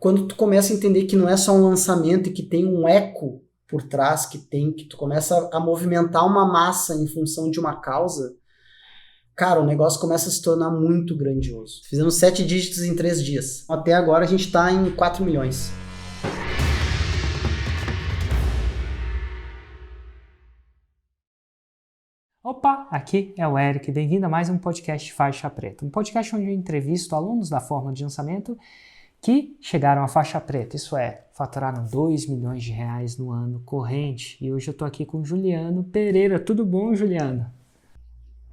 quando tu começa a entender que não é só um lançamento e que tem um eco por trás, que tu começa a movimentar uma massa em função de uma causa, cara, o negócio começa a se tornar muito grandioso. Fizemos 7 dígitos em 3 dias. Até agora a gente está em 4 milhões. Opa, aqui é o Eric, bem-vindo a mais um podcast Faixa Preta. Um podcast onde eu entrevisto alunos da Fórmula de Lançamento que chegaram à faixa preta, isso é, faturaram 2 milhões de reais no ano corrente. E hoje eu tô aqui com o Juliano Pereira. Tudo bom, Juliano?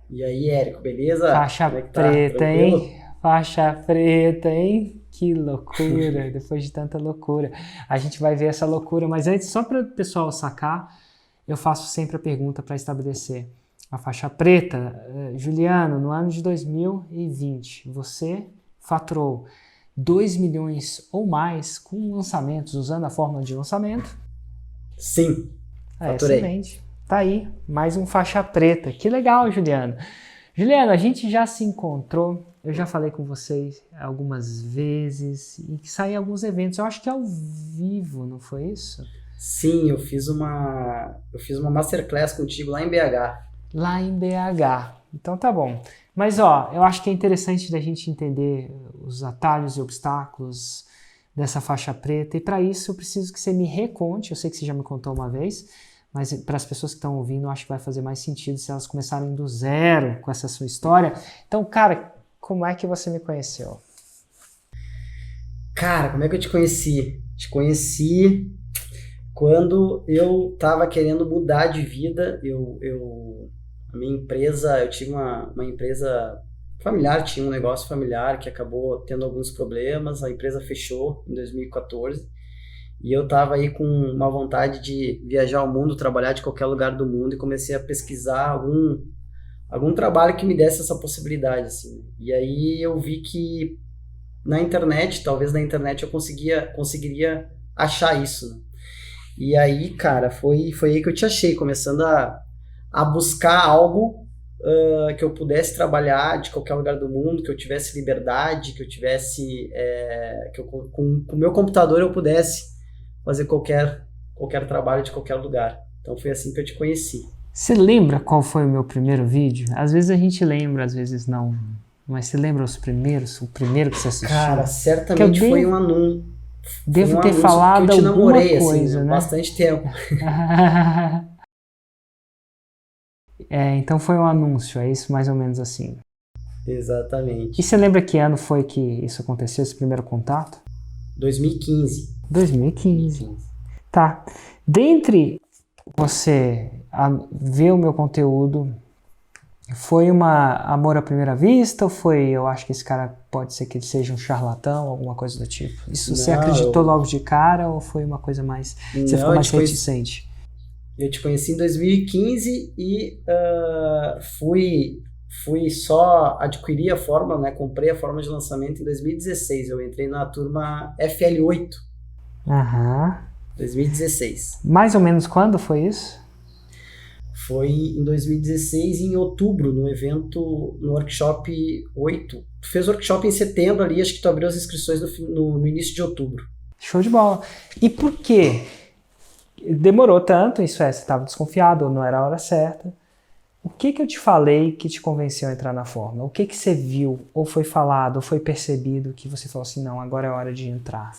E aí, Érico, beleza? Faixa Como é que tá? preta, Tranquilo? hein? Faixa preta, hein? Que loucura, depois de tanta loucura. A gente vai ver essa loucura, mas antes, só para o pessoal sacar, eu faço sempre a pergunta para estabelecer a faixa preta. Juliano, no ano de 2020, você faturou 2 milhões ou mais com lançamentos, usando a fórmula de lançamento? Sim, faturei. Excelente. Tá aí, mais um faixa preta. Que legal, Juliano. Juliano, a gente já se encontrou, eu já falei com vocês algumas vezes e que saí em alguns eventos, eu acho que ao vivo, não foi isso? Sim, eu fiz uma masterclass contigo lá em BH. Lá em BH. Então tá bom. Mas ó, eu acho que é interessante da gente entender os atalhos e obstáculos dessa faixa preta, e para isso eu preciso que você me reconte. Eu sei que você já me contou uma vez, mas para as pessoas que estão ouvindo, eu acho que vai fazer mais sentido se elas começarem do zero com essa sua história. Então, cara, como é que você me conheceu? Cara, como é que eu te conheci? Te conheci quando eu tava querendo mudar de vida. A minha empresa, eu tive uma empresa familiar, tinha um negócio familiar que acabou tendo alguns problemas, a empresa fechou em 2014 e eu tava aí com uma vontade de viajar ao mundo, trabalhar de qualquer lugar do mundo, e comecei a pesquisar algum trabalho que me desse essa possibilidade, assim. E aí eu vi que na internet, talvez na internet eu conseguiria achar isso, né? E aí, cara, foi aí que eu te achei, começando a buscar algo que eu pudesse trabalhar de qualquer lugar do mundo, que eu tivesse liberdade, que eu tivesse, com o meu computador eu pudesse fazer qualquer trabalho de qualquer lugar. Então foi assim que eu te conheci. Você lembra qual foi o meu primeiro vídeo? Às vezes a gente lembra, às vezes não. Mas você lembra o primeiro que você assistiu? Cara, certamente foi um anúncio. Devo ter falado que eu te alguma namorei, coisa, assim, né? Bastante tempo. Então foi um anúncio, é isso mais ou menos assim. Exatamente. E você lembra que ano foi que isso aconteceu, esse primeiro contato? 2015. 2015. Tá. Dentre você ver o meu conteúdo, foi uma amor à primeira vista ou foi, eu acho que esse cara pode ser que ele seja um charlatão, alguma coisa do tipo? Isso você acreditou logo de cara ou foi uma coisa mais... Você ficou mais reticente? Eu te conheci em 2015 e fui só adquirir a fórmula, né? Comprei a fórmula de lançamento em 2016. Eu entrei na turma FL8. Aham. 2016. Mais ou menos quando foi isso? Foi em 2016, em outubro, no evento, no workshop 8. Tu fez workshop em setembro ali, acho que tu abriu as inscrições no início de outubro. Show de bola. E por quê? Demorou tanto, isso é, você estava desconfiado ou não era a hora certa. O que eu te falei que te convenceu a entrar na fórmula? O que você viu, ou foi falado, ou foi percebido que você falou assim, não, agora é hora de entrar?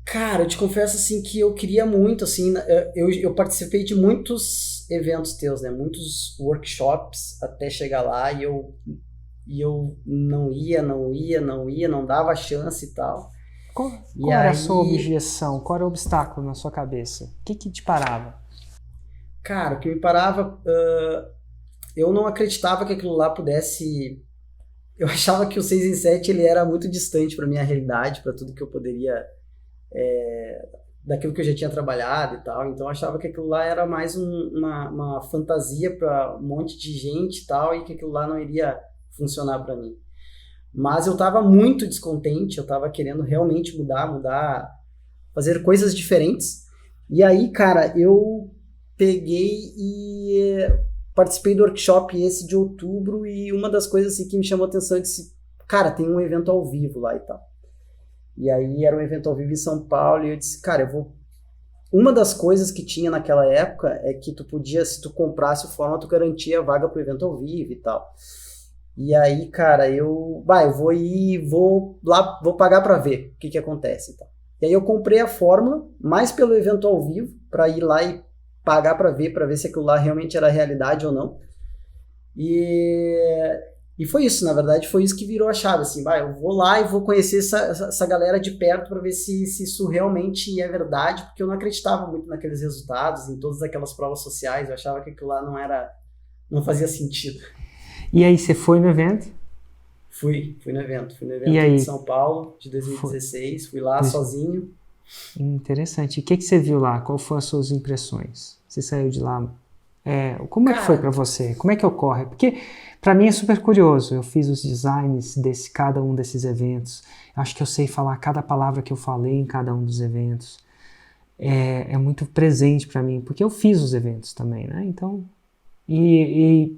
Cara, eu te confesso assim que eu queria muito, assim, eu participei de muitos eventos teus, né? Muitos workshops até chegar lá e eu não ia, não dava chance e tal. Qual era a sua objeção? Qual era o obstáculo na sua cabeça? O que te parava? Cara, o que me parava, eu não acreditava que aquilo lá pudesse... Eu achava que o 6 em 7 ele era muito distante para minha realidade, para tudo que eu poderia... daquilo que eu já tinha trabalhado e tal, então eu achava que aquilo lá era mais uma fantasia para um monte de gente e tal, e que aquilo lá não iria funcionar para mim. Mas eu estava muito descontente, eu estava querendo realmente mudar, fazer coisas diferentes. E aí, cara, eu peguei e participei do workshop esse de outubro, e uma das coisas assim, que me chamou a atenção, eu disse, cara, tem um evento ao vivo lá e tal. E aí era um evento ao vivo em São Paulo e eu disse, cara, eu vou... Uma das coisas que tinha naquela época é que tu podia, se tu comprasse o forma, tu garantia a vaga pro evento ao vivo e tal. E aí, cara, eu vou lá, vou pagar pra ver o que acontece e tal. E aí eu comprei a fórmula, mais pelo evento ao vivo, pra ir lá e pagar pra ver se aquilo lá realmente era realidade ou não. E foi isso, na verdade, foi isso que virou a chave, assim, eu vou lá e vou conhecer essa galera de perto para ver se isso realmente é verdade, porque eu não acreditava muito naqueles resultados, em todas aquelas provas sociais, eu achava que aquilo lá não fazia sentido. E aí, você foi no evento? Fui no evento E aí? de São Paulo, de 2016, fui lá sozinho. Interessante. E o que você viu lá? Qual foram as suas impressões? Você saiu de lá... como é que foi para você? Como é que ocorre? Porque para mim é super curioso. Eu fiz os designs de cada um desses eventos. Acho que eu sei falar cada palavra que eu falei em cada um dos eventos. É muito presente para mim, porque eu fiz os eventos também, né? Então, e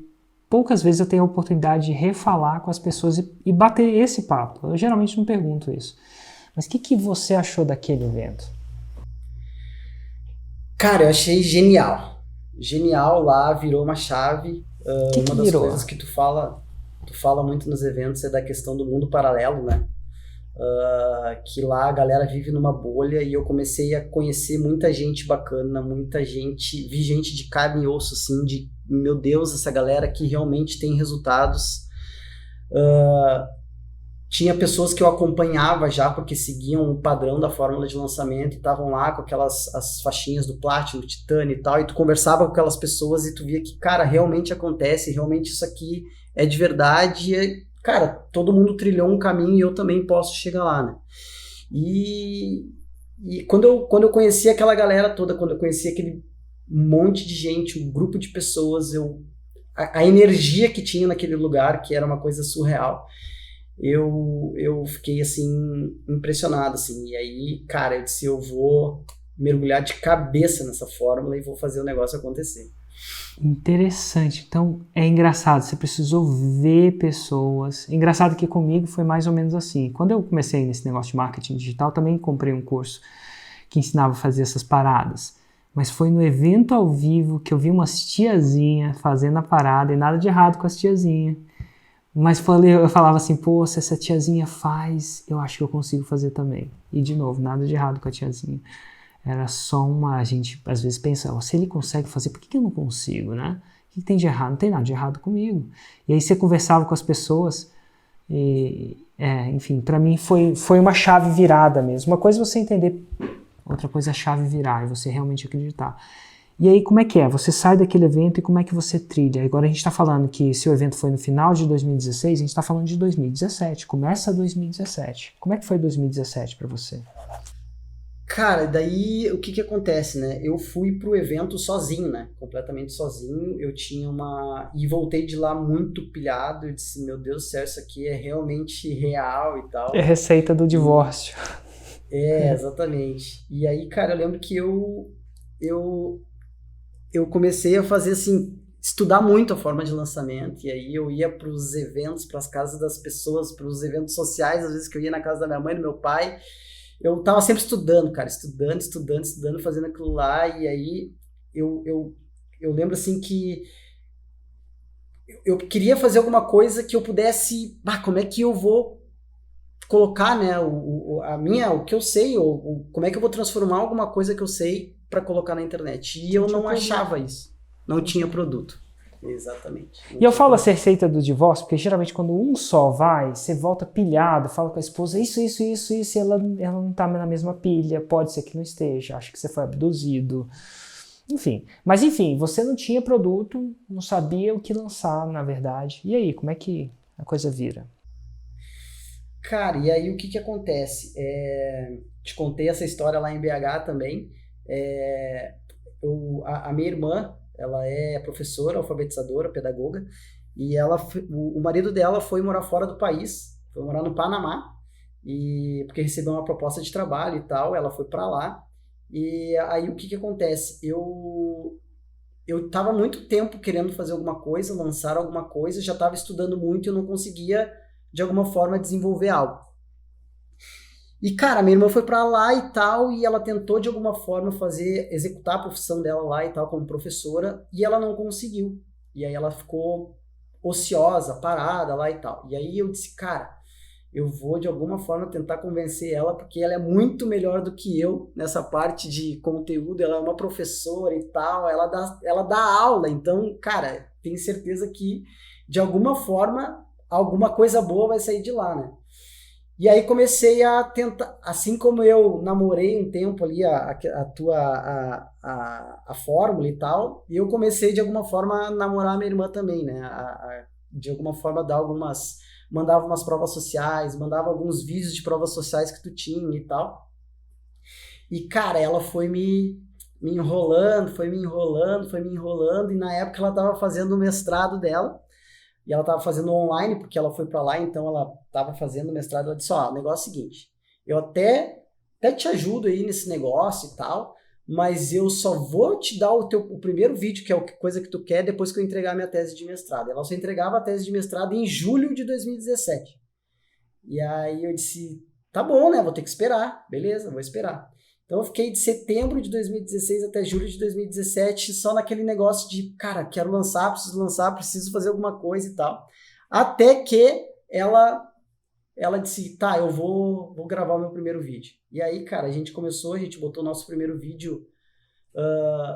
poucas vezes eu tenho a oportunidade de refalar com as pessoas e bater esse papo. Eu geralmente não pergunto isso. Mas o que você achou daquele evento? Cara, eu achei genial. Genial lá, virou uma chave. Uma das virou? coisas que tu fala muito nos eventos é da questão do mundo paralelo, né? Que lá a galera vive numa bolha e eu comecei a conhecer muita gente bacana, vi gente de carne e osso, assim, de, meu Deus, essa galera que realmente tem resultados. Tinha pessoas que eu acompanhava já porque seguiam o padrão da fórmula de lançamento e estavam lá com as faixinhas do Platinum, Titânio e tal, e tu conversava com aquelas pessoas e tu via que, cara, realmente acontece, realmente isso aqui é de verdade, cara, todo mundo trilhou um caminho e eu também posso chegar lá, né? E quando eu conheci aquela galera toda, quando eu conheci aquele monte de gente, um grupo de pessoas, a energia que tinha naquele lugar, que era uma coisa surreal, eu fiquei, assim, impressionado, assim, e aí, cara, eu disse, eu vou mergulhar de cabeça nessa fórmula e vou fazer o negócio acontecer. Interessante. Então, é engraçado, você precisou ver pessoas. Engraçado que comigo foi mais ou menos assim. Quando eu comecei nesse negócio de marketing digital, também comprei um curso que ensinava a fazer essas paradas. Mas foi no evento ao vivo que eu vi umas tiazinhas fazendo a parada, e nada de errado com as tiazinhas. Mas eu falava assim, pô, se essa tiazinha faz, eu acho que eu consigo fazer também. E de novo, nada de errado com a tiazinha. Era só a gente às vezes pensa, se ele consegue fazer, por que eu não consigo, né? O que tem de errado? Não tem nada de errado comigo. E aí você conversava com as pessoas, enfim, para mim foi uma chave virada mesmo. Uma coisa é você entender, outra coisa é a chave virar, e você realmente acreditar. E aí, como é que é? Você sai daquele evento e como é que você trilha? Agora a gente está falando que se o evento foi no final de 2016, a gente está falando de 2017. Começa 2017. Como é que foi 2017 para você? Cara, daí o que acontece, né? Eu fui pro evento sozinho, né? Completamente sozinho. Eu tinha e voltei de lá muito pilhado. Eu disse, meu Deus do céu, isso aqui é realmente real e tal. É receita do divórcio. Exatamente. E aí, cara, eu lembro que eu comecei a fazer, assim, estudar muito a forma de lançamento, e aí eu ia para os eventos, para as casas das pessoas, para os eventos sociais, às vezes que eu ia na casa da minha mãe, do meu pai, eu tava sempre estudando, cara, estudando, fazendo aquilo lá, e aí eu lembro, assim, que eu queria fazer alguma coisa que eu pudesse, como é que eu vou colocar, né, o que eu sei, ou como é que eu vou transformar alguma coisa que eu sei para colocar na internet. E eu não achava isso. Não tinha produto. Exatamente. E eu falo essa receita do divórcio, porque geralmente quando um só vai, você volta pilhado, fala com a esposa isso, e ela não tá na mesma pilha, pode ser que não esteja, acha que você foi abduzido. Enfim, você não tinha produto, não sabia o que lançar, na verdade. E aí, como é que a coisa vira? Cara, e aí o que acontece? Te contei essa história lá em BH também. A minha irmã, ela é professora, alfabetizadora, pedagoga, e o marido dela foi morar fora do país, foi morar no Panamá, porque recebeu uma proposta de trabalho e tal, ela foi para lá, e aí o que acontece? Eu estava muito tempo querendo fazer alguma coisa, lançar alguma coisa, já estava estudando muito e eu não conseguia, de alguma forma, desenvolver algo. E, cara, minha irmã foi pra lá e tal, e ela tentou de alguma forma executar a profissão dela lá e tal, como professora, e ela não conseguiu. E aí ela ficou ociosa, parada lá e tal. E aí eu disse, cara, eu vou de alguma forma tentar convencer ela, porque ela é muito melhor do que eu nessa parte de conteúdo, ela é uma professora e tal, ela dá aula, então, cara, tenho certeza que de alguma forma alguma coisa boa vai sair de lá, né? E aí comecei a tentar, assim como eu namorei um tempo ali a fórmula e tal, e eu comecei de alguma forma a namorar a minha irmã também, né? De alguma forma mandava umas provas sociais, mandava alguns vídeos de provas sociais que tu tinha e tal. E, cara, ela foi me enrolando, foi me enrolando, e na época ela estava fazendo o mestrado dela, e ela estava fazendo online, porque ela foi para lá, então ela estava fazendo o mestrado. Ela disse, ó, o negócio é o seguinte, eu até te ajudo aí nesse negócio e tal, mas eu só vou te dar o primeiro vídeo, que é a coisa que tu quer, depois que eu entregar a minha tese de mestrado. Ela só entregava a tese de mestrado em julho de 2017. E aí eu disse, tá bom, né, vou ter que esperar. Beleza, vou esperar. Então eu fiquei de setembro de 2016 até julho de 2017 só naquele negócio de, cara, quero lançar, preciso fazer alguma coisa e tal. Até que ela disse, tá, eu vou gravar o meu primeiro vídeo. E aí, cara, a gente botou o nosso primeiro vídeo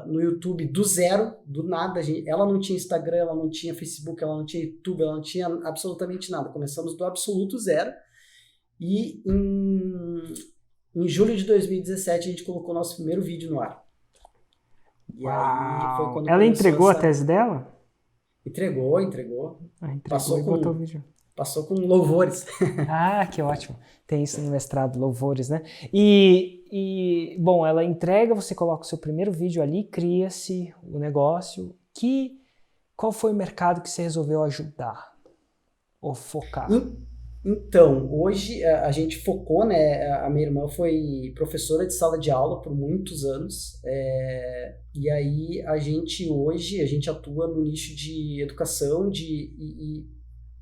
no YouTube do zero, do nada. Ela não tinha Instagram, ela não tinha Facebook, ela não tinha YouTube, ela não tinha absolutamente nada. Começamos do absoluto zero. E em julho de 2017 a gente colocou o nosso primeiro vídeo no ar. E aí foi quando ela entregou a tese dela? Entregou. Entregou passou e botou o vídeo. Passou com louvores. Ah, que ótimo. Tem isso no mestrado, louvores, né? E bom, ela entrega, você coloca o seu primeiro vídeo ali, cria-se o negócio. Qual foi o mercado que você resolveu ajudar ou focar? Então, hoje a gente focou, né? A minha irmã foi professora de sala de aula por muitos anos. E aí hoje a gente atua no nicho de educação e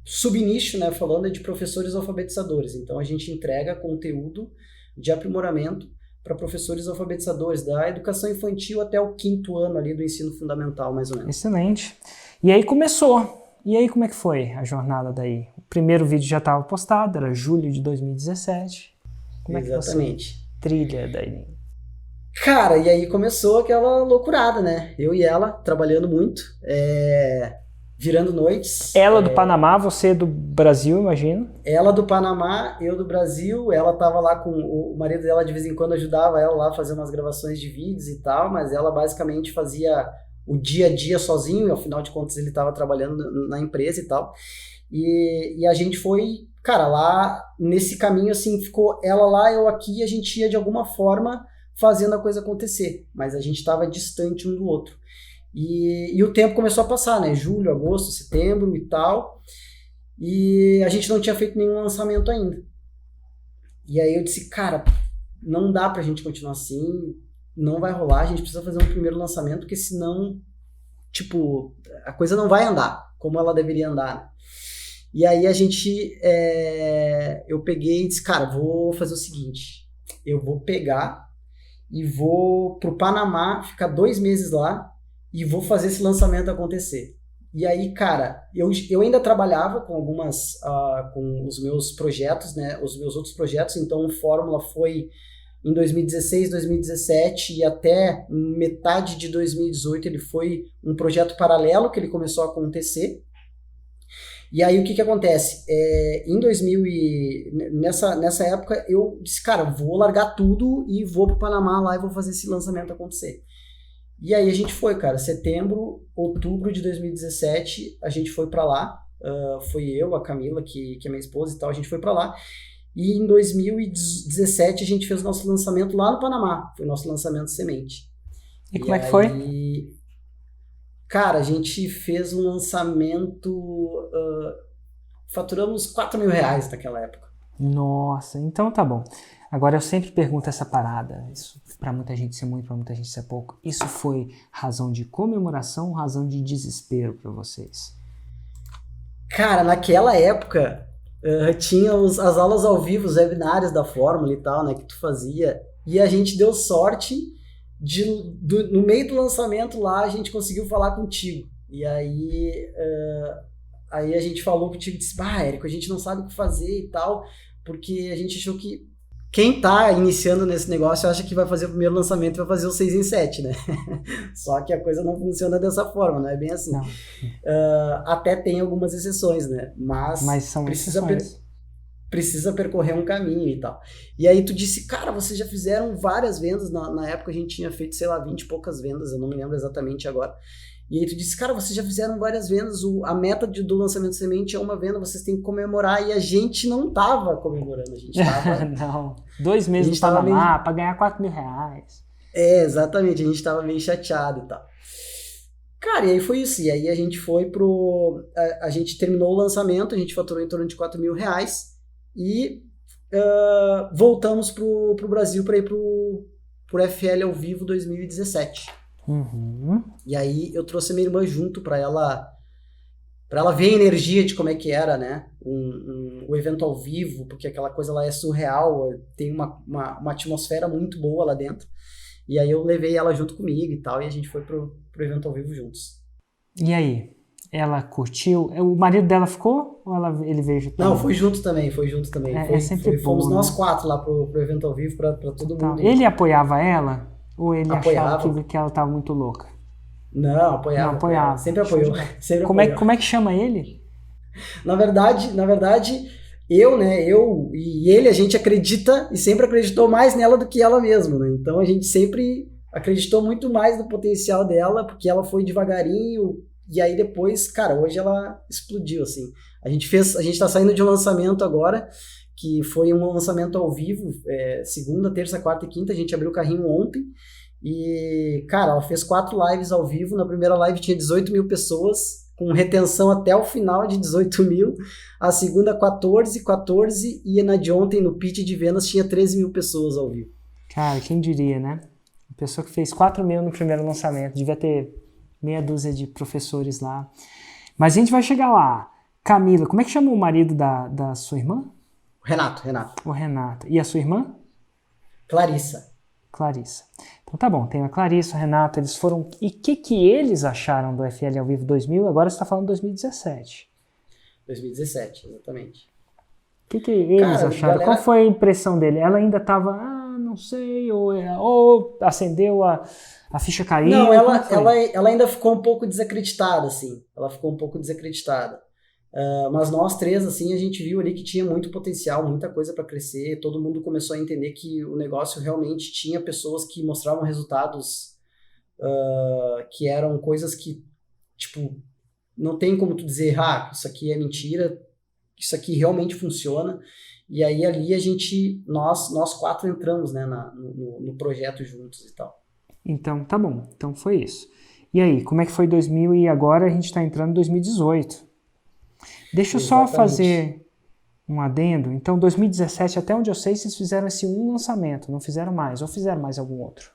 subnicho, né, falando de professores alfabetizadores. Então a gente entrega conteúdo de aprimoramento para professores alfabetizadores da educação infantil até o 5º ano ali do ensino fundamental, mais ou menos. Excelente. E aí começou. E aí como é que foi a jornada daí? O primeiro vídeo já estava postado, era julho de 2017. Como Exatamente. É que você trilha daí? Cara, e aí começou aquela loucurada, né? Eu e ela trabalhando muito, virando noites. Ela do Panamá, você do Brasil, imagino? Ela do Panamá, eu do Brasil. Ela tava lá com o marido dela, de vez em quando ajudava ela lá a fazer umas gravações de vídeos e tal, mas ela basicamente fazia o dia a dia sozinho, e afinal de contas ele estava trabalhando na empresa e tal. E a gente foi, cara, lá nesse caminho assim, ficou ela lá, eu aqui, e a gente ia de alguma forma fazendo a coisa acontecer, mas a gente estava distante um do outro. E o tempo começou a passar, né? Julho, agosto, setembro e tal. E a gente não tinha feito nenhum lançamento ainda. E aí eu disse, cara, não dá pra gente continuar assim, não vai rolar, a gente precisa fazer um primeiro lançamento, porque senão, tipo, a coisa não vai andar como ela deveria andar. E aí eu peguei e disse, cara, vou fazer o seguinte, eu vou pegar e vou pro Panamá, ficar 2 meses lá, e vou fazer esse lançamento acontecer. E aí, cara, eu ainda trabalhava com com os meus projetos, né, os meus outros projetos, então o Fórmula foi em 2016, 2017 e até metade de 2018 ele foi um projeto paralelo que ele começou a acontecer. E aí o que acontece? Nessa época eu disse, cara, vou largar tudo e vou pro Panamá lá e vou fazer esse lançamento acontecer. E aí a gente foi, cara, outubro de 2017, a gente foi pra lá, foi eu, a Camila, que é minha esposa e tal, a gente foi pra lá, e em 2017 a gente fez o nosso lançamento lá no Panamá, foi o nosso lançamento semente. E como é que foi? Cara, a gente fez um lançamento, faturamos R$4.000 naquela época. Nossa, então tá bom. Agora eu sempre pergunto essa parada, isso pra muita gente ser muito, pra muita gente ser pouco. Isso foi razão de comemoração ou razão de desespero pra vocês? Cara, naquela época, tinha as aulas ao vivo, os webinários da Fórmula e tal, né, que tu fazia, e a gente deu sorte no meio do lançamento lá, a gente conseguiu falar contigo. E aí a gente falou contigo e disse, Érico, a gente não sabe o que fazer e tal, porque a gente achou que quem tá iniciando nesse negócio acha que vai fazer o primeiro lançamento e vai fazer o 6 em 7, né? Só que a coisa não funciona dessa forma, não é bem assim. Até tem algumas exceções, né? Mas são precisa percorrer um caminho e tal. E aí tu disse, cara, vocês já fizeram várias vendas, na época a gente tinha feito, sei lá, 20 e poucas vendas, eu não me lembro exatamente agora. E aí tu disse, cara, vocês já fizeram várias vendas, a meta do lançamento de semente é uma venda, vocês têm que comemorar, e a gente não tava comemorando, a gente tava... Não, 2 meses no Panamá pra ganhar 4 mil reais. Exatamente, a gente tava meio chateado e tal. Cara, e aí foi isso, e aí a gente foi a gente terminou o lançamento, a gente faturou em torno de 4 mil reais, e voltamos pro Brasil para ir pro FL ao vivo 2017. Uhum. E aí eu trouxe a minha irmã junto para ela ver a energia de como é que era, né, o evento ao vivo, porque aquela coisa lá é surreal, tem uma atmosfera muito boa lá dentro. E aí eu levei ela junto comigo e tal, e a gente foi pro evento ao vivo juntos. E aí? Ela curtiu? O marido dela ficou? Ou ele veio junto? Não, foi junto também. Fomos nós 4 lá pro evento ao vivo pra todo mundo. Ele apoiava ela? Ou ele achava que ela tava muito louca? Não, apoiava. Sempre apoiou. Como é que chama ele? Na verdade, eu e ele, a gente acredita e sempre acreditou mais nela do que ela mesma, né? Então a gente sempre acreditou muito mais no potencial dela, porque ela foi devagarinho. E aí depois, cara, hoje ela explodiu, assim. A gente tá saindo de um lançamento agora, que foi um lançamento ao vivo, segunda, terça, quarta e quinta, a gente abriu o carrinho ontem, e, cara, ela fez 4 lives ao vivo, na primeira live tinha 18 mil pessoas, com retenção até o final de 18 mil, a segunda 14, e na de ontem, no pitch de vendas, tinha 13 mil pessoas ao vivo. Cara, quem diria, né? A pessoa que fez 4 mil no primeiro lançamento, devia ter meia dúzia de professores lá. Mas a gente vai chegar lá. Camila, como é que chama o marido da sua irmã? Renato. O Renato. E a sua irmã? Clarissa. Então tá bom, tem a Clarissa, o Renato, eles foram... E o que eles acharam do FL ao vivo 2000? Agora você está falando 2017. 2017, exatamente. O que eles acharam? Galera... Qual foi a impressão dele? Ela ainda estava, não sei, ou acendeu a ficha caiu? Não, ela ainda ficou um pouco desacreditada, assim. Mas nós 3, assim, a gente viu ali que tinha muito potencial, muita coisa para crescer. Todo mundo começou a entender que o negócio realmente tinha pessoas que mostravam resultados que eram coisas que, tipo, não tem como tu dizer, isso aqui é mentira, isso aqui realmente funciona. E aí ali nós 4 entramos, né, no projeto juntos e tal. Então, tá bom. Então foi isso. E aí, como é que foi 2000 e agora a gente está entrando em 2018? Deixa eu só fazer um adendo. Então, 2017, até onde eu sei, vocês fizeram esse um lançamento, não fizeram mais? Ou fizeram mais algum outro?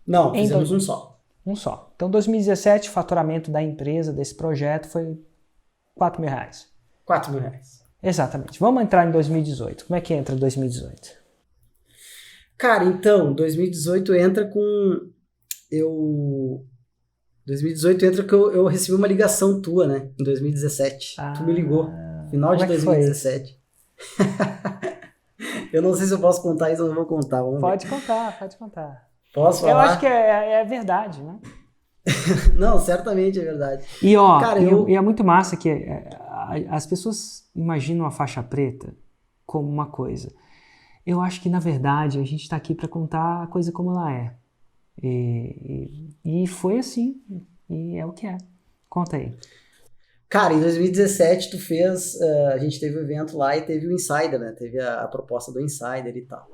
Não, fizemos um só. Um só. Então, 2017, o faturamento da empresa, desse projeto, foi 4 mil reais. 4 mil reais. Exatamente. Vamos entrar em 2018. Como é que entra 2018? Cara, então, 2018 entra com... 2018 entra que eu recebi uma ligação tua, né? Em 2017. Tu me ligou. Final de 2017. Eu não sei se eu posso contar isso ou não vou contar. Pode contar. Posso falar? Eu acho que é verdade, né? Não, certamente é verdade. E ó, cara, e é muito massa que as pessoas imaginam a faixa preta como uma coisa. Eu acho que, na verdade, a gente está aqui para contar a coisa como ela é. E foi assim, e é o que é. Conta aí. Cara, em 2017 tu fez, a gente teve o evento lá e teve o Insider, né? Teve a proposta do Insider e tal.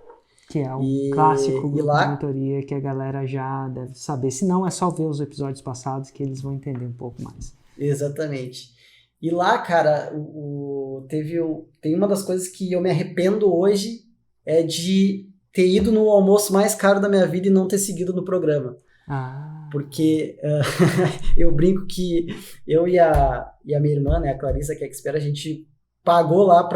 Que é um clássico grupo de mentoria que a galera já deve saber. Se não, é só ver os episódios passados que eles vão entender um pouco mais. Exatamente. E lá, cara, tem uma das coisas que eu me arrependo hoje é de ter ido no almoço mais caro da minha vida e não ter seguido no programa. Porque eu brinco que eu e a minha irmã, né, a Clarissa, que é expert, a gente pagou lá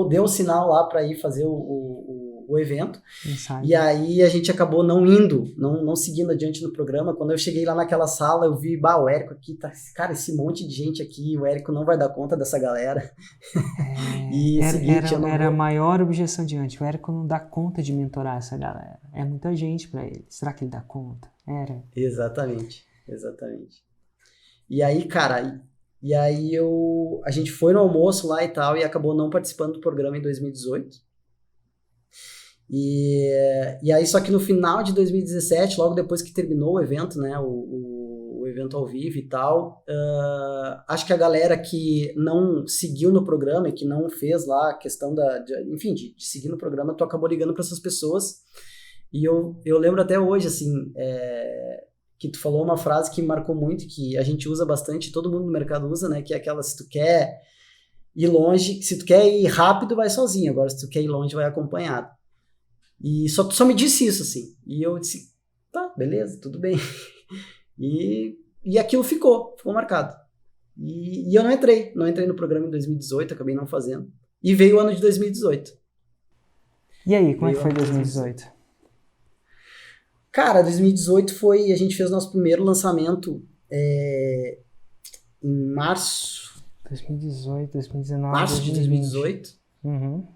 deu o sinal lá para ir fazer o evento. Inside. E aí a gente acabou não indo, não seguindo adiante no programa. Quando eu cheguei lá naquela sala, eu vi, o Érico aqui, tá, cara, esse monte de gente aqui, o Érico não vai dar conta dessa galera. E era a maior objeção diante. O Érico não dá conta de mentorar essa galera. É muita gente para ele. Será que ele dá conta? Era. Exatamente. E aí, cara, a gente foi no almoço lá e tal, e acabou não participando do programa em 2018. E aí, só que no final de 2017, logo depois que terminou o evento, né, o evento ao vivo e tal, acho que a galera que não seguiu no programa e que não fez lá a questão de seguir no programa, tu acabou ligando para essas pessoas. E eu lembro até hoje, assim, que tu falou uma frase que me marcou muito, que a gente usa bastante, todo mundo no mercado usa, né, que é aquela: se tu quer ir longe, se tu quer ir rápido, vai sozinho, agora se tu quer ir longe, vai acompanhado. E só me disse isso, assim. E eu disse, tá, beleza, tudo bem. E aquilo ficou marcado. E eu não entrei no programa em 2018, acabei não fazendo. E veio o ano de 2018. E aí, como é que foi 2018? Cara, 2018 a gente fez nosso primeiro lançamento em março. 2018, 2019, março de 2018. Uhum.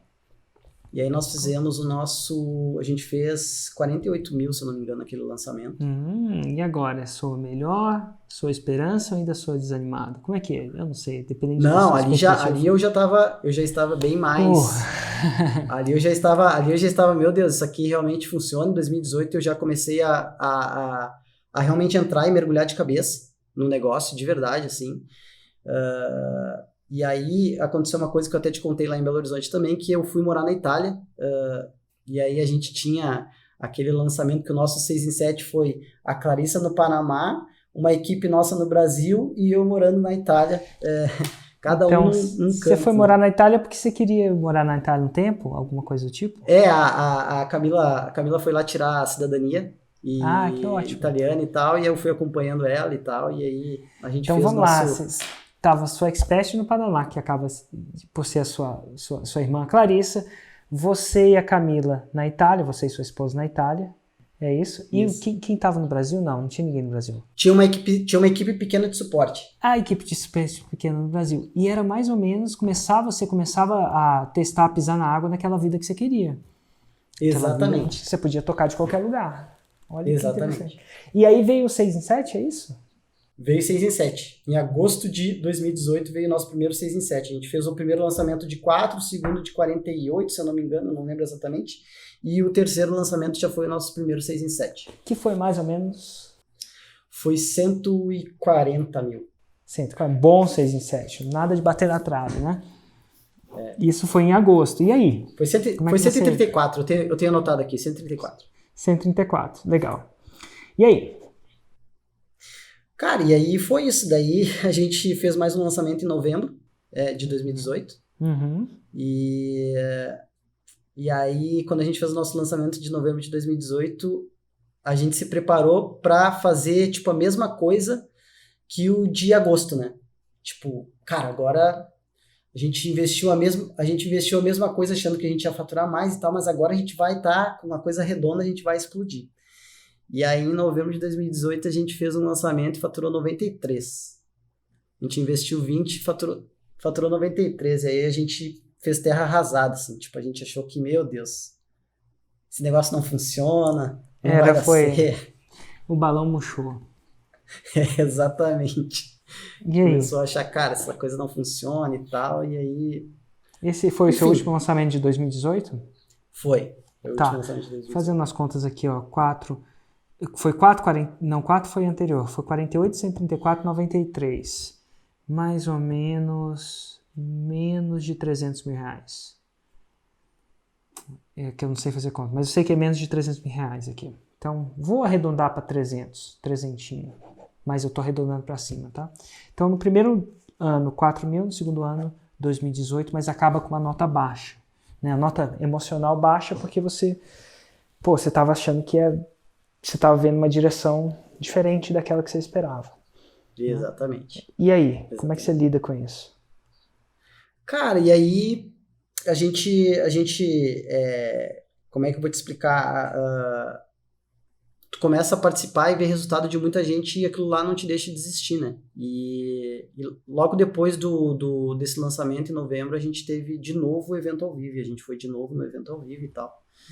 E aí nós fizemos a gente fez 48 mil, se eu não me engano, naquele lançamento. E agora? Sou melhor? Sou esperança ou ainda sou desanimado? Como é que é? Eu não sei, dependendo Não, ali eu já estava bem mais. Ali eu já estava, meu Deus, isso aqui realmente funciona. Em 2018 eu já comecei a realmente entrar e mergulhar de cabeça no negócio, de verdade, assim. E aí aconteceu uma coisa que eu até te contei lá em Belo Horizonte também, que eu fui morar na Itália, e aí a gente tinha aquele lançamento que o nosso 6 em 7 foi a Clarissa no Panamá, uma equipe nossa no Brasil e eu morando na Itália, cada então, um num canto. Você foi morar na Itália porque você queria morar na Itália um tempo? Alguma coisa do tipo? A Camila foi lá tirar a cidadania que ótimo. italiana e tal, e eu fui acompanhando ela e tal, e aí a gente então, fez vamos lá, estava sua expert no Panamá, que acaba por ser a sua irmã Clarissa, você e a Camila na Itália, você e sua esposa na Itália, é isso? E quem estava no Brasil? Não tinha ninguém no Brasil. Tinha uma equipe pequena de suporte. A equipe de suporte pequena no Brasil. E era mais ou menos, você começava a testar, a pisar na água naquela vida que você queria. Exatamente. Você podia tocar de qualquer lugar. Olha exatamente. E aí veio o 6 em 7, é isso? Veio 6 em 7. Em agosto de 2018 veio o nosso primeiro 6 em 7. A gente fez o primeiro lançamento de 4, o segundo de 48, se eu não me engano, não lembro exatamente. E o terceiro lançamento já foi o nosso primeiro 6 em 7. Que foi mais ou menos? Foi 140 mil. Bom 6 em 7. Nada de bater na trave, né? Isso foi em agosto. E aí? Foi 134. Eu tenho anotado aqui, 134. 134, legal. E aí? Cara, e aí foi isso. Daí a gente fez mais um lançamento em novembro de 2018. Uhum. E aí, quando a gente fez o nosso lançamento de novembro de 2018, a gente se preparou para fazer, tipo, a mesma coisa que o de agosto, né? Tipo, cara, agora a gente investiu a mesma coisa achando que a gente ia faturar mais e tal, mas agora a gente vai estar com uma coisa redonda, a gente vai explodir. E aí, em novembro de 2018, a gente fez um lançamento e faturou 93. A gente investiu 20 e faturou 93. E aí a gente fez terra arrasada, assim. Tipo, a gente achou que, meu Deus, esse negócio não funciona, não vai dar certo. O balão murchou. Exatamente. E aí? Começou a achar, cara, essa coisa não funciona e tal, e aí... Esse foi o seu último lançamento de 2018? Foi o último lançamento de 2018. Fazendo as contas aqui, ó, 4... Foi 4 foi anterior. Foi 48, 134, 93. Mais ou menos de 300 mil reais. É que eu não sei fazer conta, mas eu sei que é menos de 300 mil reais aqui. Então, vou arredondar para 300, trezentinho. Mas eu tô arredondando para cima, tá? Então, no primeiro ano, 4 mil. No segundo ano, 2018, mas acaba com uma nota baixa. Né? A nota emocional baixa porque você estava achando que você estava vendo uma direção diferente daquela que você esperava. Exatamente. Né? E aí, como é que você lida com isso? Cara, e aí como é que eu vou te explicar? Tu começa a participar e ver resultado de muita gente e aquilo lá não te deixa desistir, né? E logo depois desse lançamento, em novembro, a gente teve de novo o evento ao vivo, e a gente foi de novo no evento ao vivo e tal.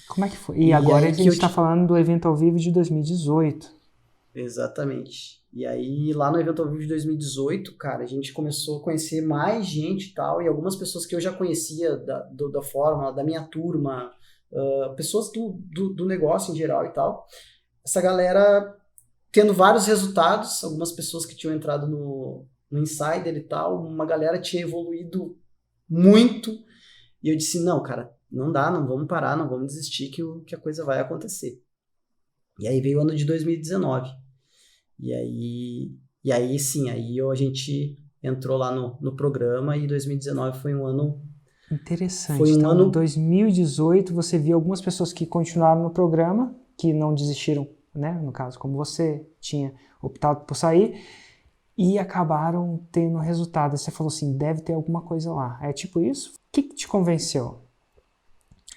Como é que foi? E E agora aí a gente está falando do evento ao vivo de 2018. Exatamente. E aí, lá no evento ao vivo de 2018, cara, a gente começou a conhecer mais gente e tal, e algumas pessoas que eu já conhecia da fórmula, da minha turma, pessoas do negócio em geral e tal. Essa galera tendo vários resultados, algumas pessoas que tinham entrado no Insider e tal, uma galera tinha evoluído muito, e eu disse, não, cara, não dá, não vamos parar, não vamos desistir que a coisa vai acontecer. E aí veio o ano de 2019. E aí sim, a gente entrou lá no programa e 2019 foi um ano... Interessante. Então, em 2018 você viu algumas pessoas que continuaram no programa, que não desistiram, né? No caso, como você tinha optado por sair, e acabaram tendo resultado. Você falou assim, deve ter alguma coisa lá. É tipo isso? O que te convenceu?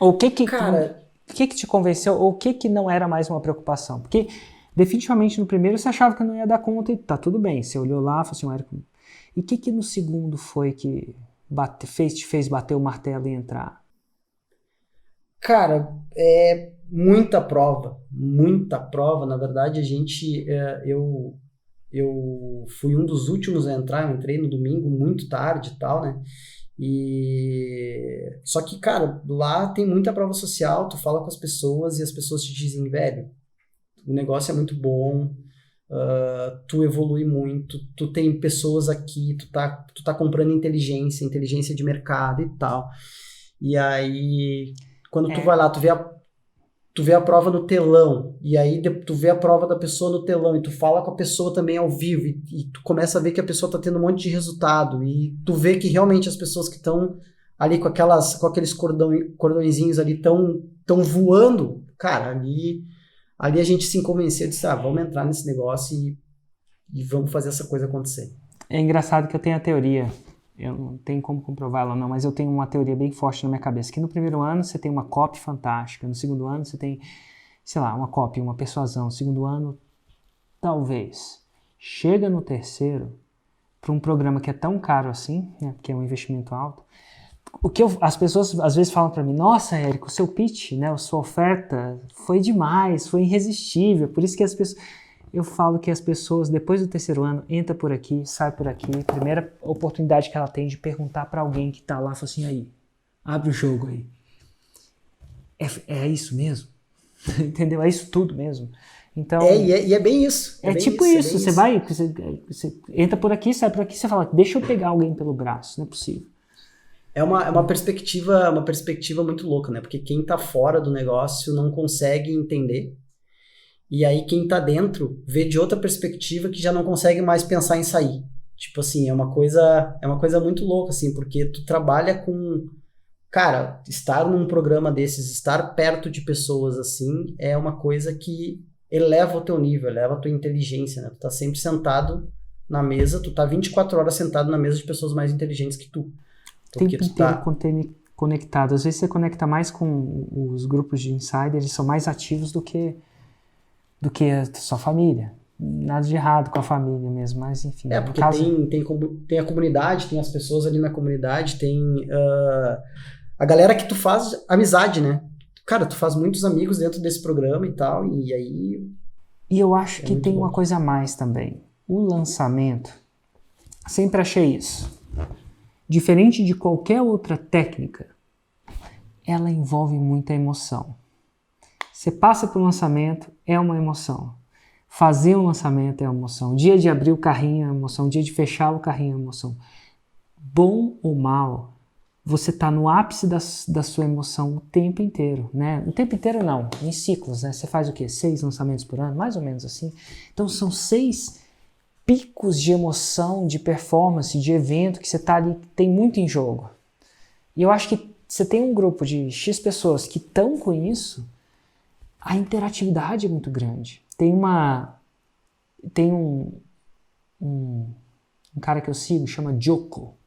Ou o que te convenceu? Ou o que não era mais uma preocupação? Porque definitivamente no primeiro você achava que não ia dar conta e tá tudo bem. Você olhou lá e falou assim, Érico, e o que no segundo foi que te fez bater o martelo e entrar? Cara, é muita prova. Na verdade, eu fui um dos últimos a entrar, eu entrei no domingo muito tarde e tal, né? Só que, cara, lá tem muita prova social, tu fala com as pessoas e as pessoas te dizem, velho, o negócio é muito bom, tu evolui muito, tu tem pessoas aqui, tu tá comprando inteligência de mercado e tal. E aí, quando tu vai lá, tu vê a prova no telão, e aí tu vê a prova da pessoa no telão, e tu fala com a pessoa também ao vivo, e tu começa a ver que a pessoa tá tendo um monte de resultado, e tu vê que realmente as pessoas que estão ali com aqueles cordõezinhos ali tão voando, cara, ali a gente se convenceu de, vamos entrar nesse negócio e vamos fazer essa coisa acontecer. É engraçado que eu tenho a teoria, eu não tenho como comprovar ela não, mas eu tenho uma teoria bem forte na minha cabeça, que no primeiro ano você tem uma copy fantástica, no segundo ano você tem, sei lá, uma copy, uma persuasão, no segundo ano, talvez. Chega no terceiro, para um programa que é tão caro assim, né, porque é um investimento alto, as pessoas às vezes falam para mim, nossa, Érico, o seu pitch, né, a sua oferta foi demais, foi irresistível, por isso que as pessoas... Eu falo que as pessoas, depois do terceiro ano, entra por aqui, sai por aqui, primeira oportunidade que ela tem de perguntar para alguém que tá lá, fala assim, aí, abre o jogo aí. É isso mesmo? Entendeu? É isso tudo mesmo? Então, e é bem isso. É tipo isso, você entra por aqui, sai por aqui, você fala, deixa eu pegar alguém pelo braço, não é possível. É uma perspectiva muito louca, né? Porque quem tá fora do negócio não consegue entender. E aí quem tá dentro vê de outra perspectiva que já não consegue mais pensar em sair. Tipo assim, é uma coisa muito louca, assim, porque tu trabalha com... Cara, estar num programa desses, estar perto de pessoas assim, é uma coisa que eleva o teu nível, eleva a tua inteligência, né? Tu tá sempre sentado na mesa, tu tá 24 horas sentado na mesa de pessoas mais inteligentes que tu. Porque tempo inteiro conectado. Às vezes você conecta mais com os grupos de insiders, eles são mais ativos do que a sua família. Nada de errado com a família mesmo, mas enfim. Porque tem a comunidade, tem as pessoas ali na comunidade, tem a galera que tu faz amizade, né? Cara, tu faz muitos amigos dentro desse programa e tal, e aí... E eu acho que tem uma coisa a mais também. O lançamento, sempre achei isso. Diferente de qualquer outra técnica, ela envolve muita emoção. Você passa por um lançamento, é uma emoção. Fazer um lançamento é uma emoção. Dia de abrir o carrinho é uma emoção. Dia de fechar o carrinho é uma emoção. Bom ou mal, você está no ápice da sua emoção o tempo inteiro, né? O tempo inteiro não, em ciclos, né? Você faz o quê? 6 lançamentos por ano? Mais ou menos assim. Então são 6 picos de emoção, de performance, de evento que você está ali, tem muito em jogo. E eu acho que você tem um grupo de X pessoas que estão com isso, a interatividade é muito grande. Tem um cara que eu sigo, chama Joko.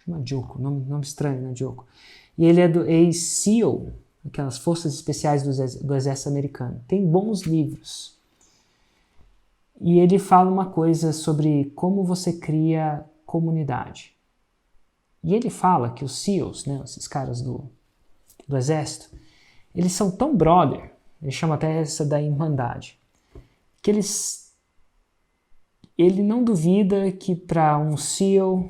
chama Joko, nome estranho, né, Joko. E ele é do ex-SEAL, aquelas forças especiais do exército americano. Tem bons livros. E ele fala uma coisa sobre como você cria comunidade. E ele fala que os SEALs, né, esses caras do exército, eles são tão brother, ele chama até essa da irmandade, que ele não duvida que para um SEAL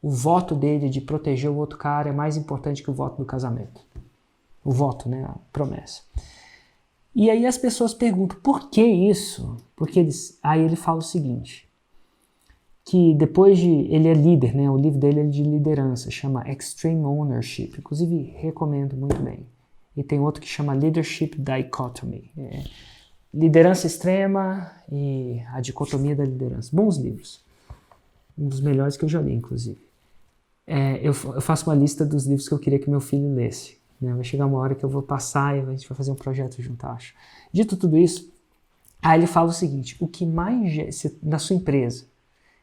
o voto dele de proteger o outro cara é mais importante que o voto do casamento. O voto, né, a promessa. E aí as pessoas perguntam, por que isso? Aí ele fala o seguinte, que depois ele é líder, né, o livro dele é de liderança, chama Extreme Ownership, inclusive recomendo muito bem. E tem outro que chama Leadership Dichotomy, liderança extrema e a dicotomia da liderança. Bons livros, um dos melhores que eu já li, inclusive. Eu faço uma lista dos livros que eu queria que meu filho lesse. Né? Vai chegar uma hora que eu vou passar e a gente vai fazer um projeto junto, acho. Dito tudo isso, aí ele fala o seguinte, o que mais, na sua empresa,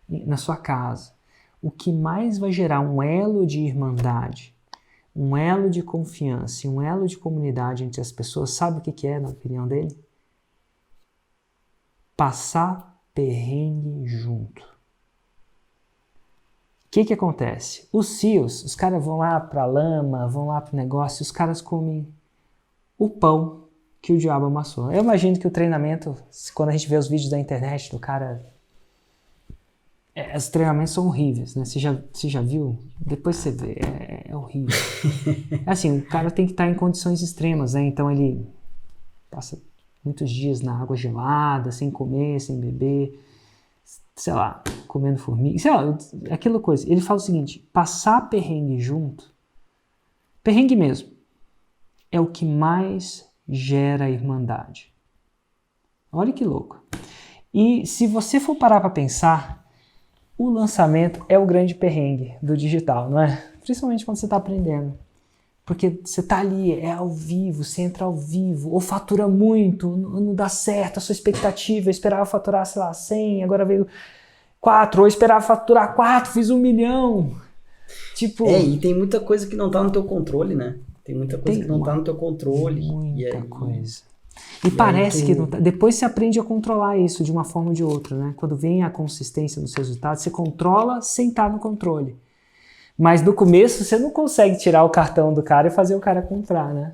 na sua casa, o que mais vai gerar um elo de irmandade, um elo de confiança e um elo de comunidade entre as pessoas, sabe o que é, na opinião dele? Passar perrengue junto. O que acontece? Os SEALs, os caras vão lá pra lama, vão lá pro negócio, os caras comem o pão que o diabo amassou. Eu imagino que o treinamento, quando a gente vê os vídeos da internet do cara, os treinamentos são horríveis, né? Você já viu? Depois você vê, é horrível. Assim, o cara tem que estar em condições extremas, né? Então ele passa muitos dias na água gelada, sem comer, sem beber, sei lá, comendo formiga, sei lá, aquela coisa. Ele fala o seguinte, passar perrengue junto, perrengue mesmo, é o que mais gera irmandade. Olha que louco. E se você for parar para pensar, o lançamento é o grande perrengue do digital, não é? Principalmente quando você está aprendendo. Porque você está ali, é ao vivo, você entra ao vivo, ou fatura muito, não dá certo a sua expectativa, eu esperava faturar, sei lá, 100, agora veio 4, ou eu esperava faturar 4, fiz 1 milhão. Tipo... e tem muita coisa que não está no teu controle, né? Tem muita coisa que não está no teu controle. Muita coisa. E parece que não tá. Depois você aprende a controlar isso de uma forma ou de outra, né? Quando vem a consistência dos resultados, você controla sem estar no controle. Mas no começo você não consegue tirar o cartão do cara e fazer o cara comprar, né?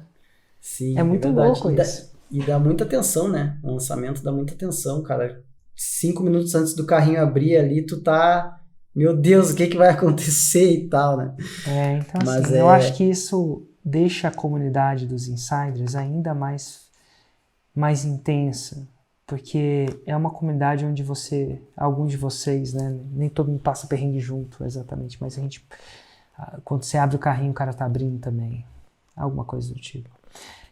Sim, é muito louco isso. E dá muita atenção, né? O lançamento dá muita atenção, cara. 5 minutos antes do carrinho abrir ali, tu tá... Meu Deus, o que vai acontecer e tal, né? Então assim, eu acho que isso deixa a comunidade dos insiders ainda mais intensa. Porque é uma comunidade onde alguns de vocês, né, nem todo mundo passa perrengue junto exatamente, mas quando você abre o carrinho, o cara tá abrindo também, alguma coisa do tipo.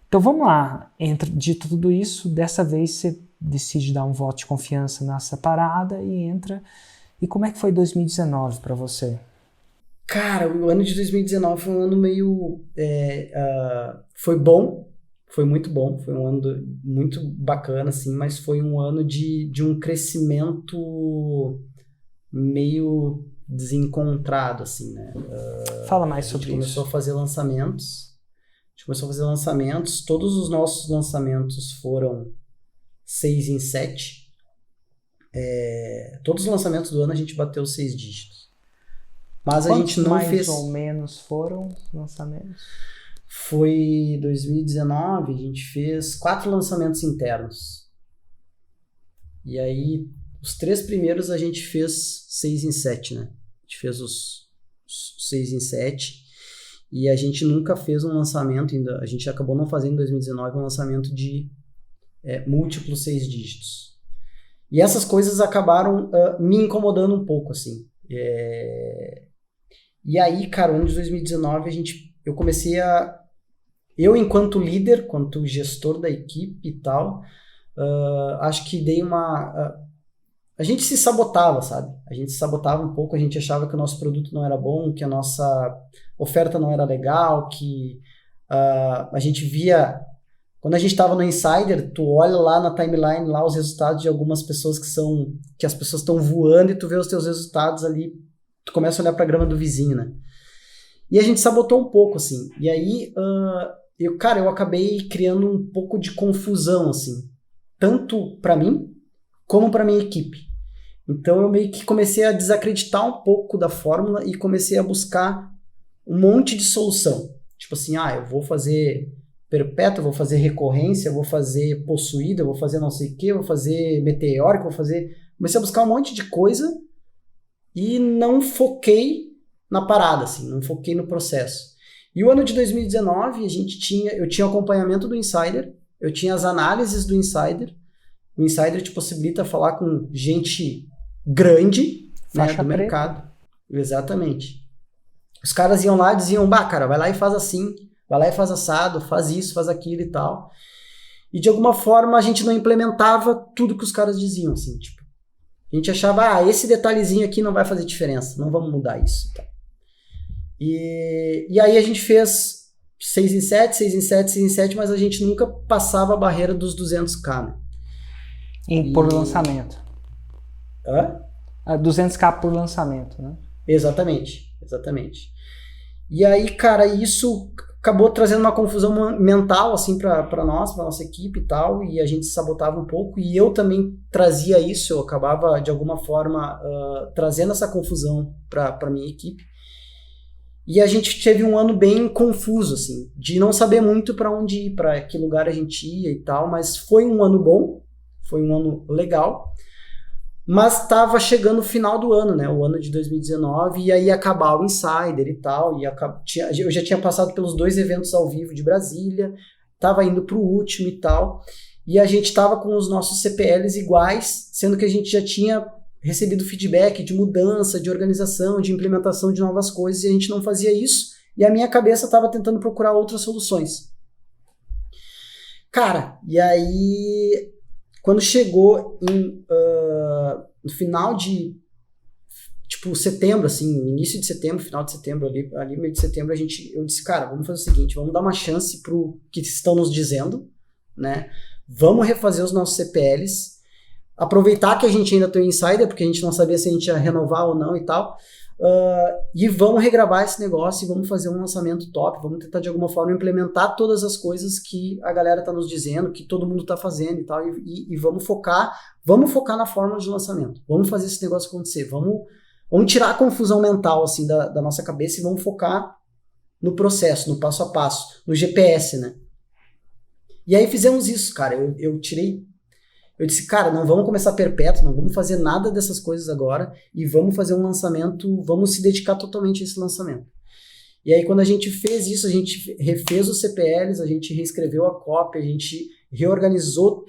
Então vamos lá, dito tudo isso, dessa vez você decide dar um voto de confiança nessa parada e entra. E como é que foi 2019 para você? Cara, o ano de 2019 foi um ano meio... foi bom. Foi muito bom, foi um ano muito bacana, assim, mas foi um ano de um crescimento meio desencontrado, assim, né? Fala mais sobre isso. A gente começou a fazer lançamentos, todos os nossos lançamentos foram 6 em 7. Todos os lançamentos do ano a gente bateu 6 dígitos. Mas a gente não fez... mais ou menos foram os lançamentos? Foi 2019, a gente fez 4 lançamentos internos. E aí, os 3 primeiros a gente fez 6 em 7, né? A gente fez os 6 em 7. E a gente nunca fez um lançamento ainda. A gente acabou não fazendo em 2019 um lançamento de múltiplos 6 dígitos. E essas coisas acabaram me incomodando um pouco, assim. E aí, cara, no ano de 2019, eu comecei eu, enquanto líder, enquanto gestor da equipe e tal, acho que dei uma... a gente se sabotava, sabe? A gente se sabotava um pouco, a gente achava que o nosso produto não era bom, que a nossa oferta não era legal, que a gente via... Quando a gente estava no Insider, tu olha lá na timeline lá os resultados de algumas pessoas que as pessoas estão voando e tu vê os teus resultados ali tu começa a olhar pra grama do vizinho, né? E a gente sabotou um pouco, assim. E aí, eu acabei criando um pouco de confusão, assim. Tanto pra mim, como pra minha equipe. Então eu meio que comecei a desacreditar um pouco da fórmula e comecei a buscar um monte de solução. Tipo assim, eu vou fazer perpétuo, eu vou fazer recorrência, eu vou fazer possuído, eu vou fazer não sei o que, eu vou fazer meteórico, eu vou fazer... Comecei a buscar um monte de coisa e não foquei na parada, assim, não foquei no processo. E o ano de 2019, eu tinha o acompanhamento do Insider, eu tinha as análises do Insider. O Insider te possibilita falar com gente grande, né, do mercado. Exatamente. Os caras iam lá e diziam, cara, vai lá e faz assim, vai lá e faz assado, faz isso, faz aquilo e tal. E de alguma forma a gente não implementava tudo que os caras diziam, assim, tipo, a gente achava, esse detalhezinho aqui não vai fazer diferença, não vamos mudar isso. E aí a gente fez 6 em 7, 6 em 7, 6 em 7, mas a gente nunca passava a barreira dos 200k, né? Por lançamento. 200k por lançamento, né? Exatamente. E aí, cara, isso acabou trazendo uma confusão mental, assim, pra nossa equipe e tal, e a gente se sabotava um pouco, e eu também trazia isso, eu acabava, de alguma forma, trazendo essa confusão pra minha equipe. E a gente teve um ano bem confuso, assim, de não saber muito pra onde ir, pra que lugar a gente ia e tal, mas foi um ano bom, foi um ano legal, mas estava chegando o final do ano, né, o ano de 2019, e aí ia acabar o Insider e tal, eu já tinha passado pelos 2 eventos ao vivo de Brasília, estava indo para o último e tal, e a gente estava com os nossos CPLs iguais, sendo que a gente já tinha recebido feedback de mudança, de organização, de implementação de novas coisas, e a gente não fazia isso, e a minha cabeça estava tentando procurar outras soluções. Cara, e aí, quando chegou no final de, tipo, setembro, assim, início de setembro, final de setembro, ali meio de setembro, eu disse, cara, vamos fazer o seguinte, vamos dar uma chance pro que estão nos dizendo, né? Vamos refazer os nossos CPLs, aproveitar que a gente ainda tem o Insider, porque a gente não sabia se a gente ia renovar ou não e tal, e vamos regravar esse negócio e vamos fazer um lançamento top, vamos tentar de alguma forma implementar todas as coisas que a galera tá nos dizendo, que todo mundo tá fazendo e tal, e vamos focar na fórmula de lançamento, vamos fazer esse negócio acontecer, vamos tirar a confusão mental, assim, da nossa cabeça e vamos focar no processo, no passo a passo, no GPS, né? E aí fizemos isso, cara, eu disse, cara, não vamos começar perpétuo, não vamos fazer nada dessas coisas agora e vamos fazer um lançamento, vamos se dedicar totalmente a esse lançamento. E aí quando a gente fez isso, a gente refez os CPLs, a gente reescreveu a cópia, a gente reorganizou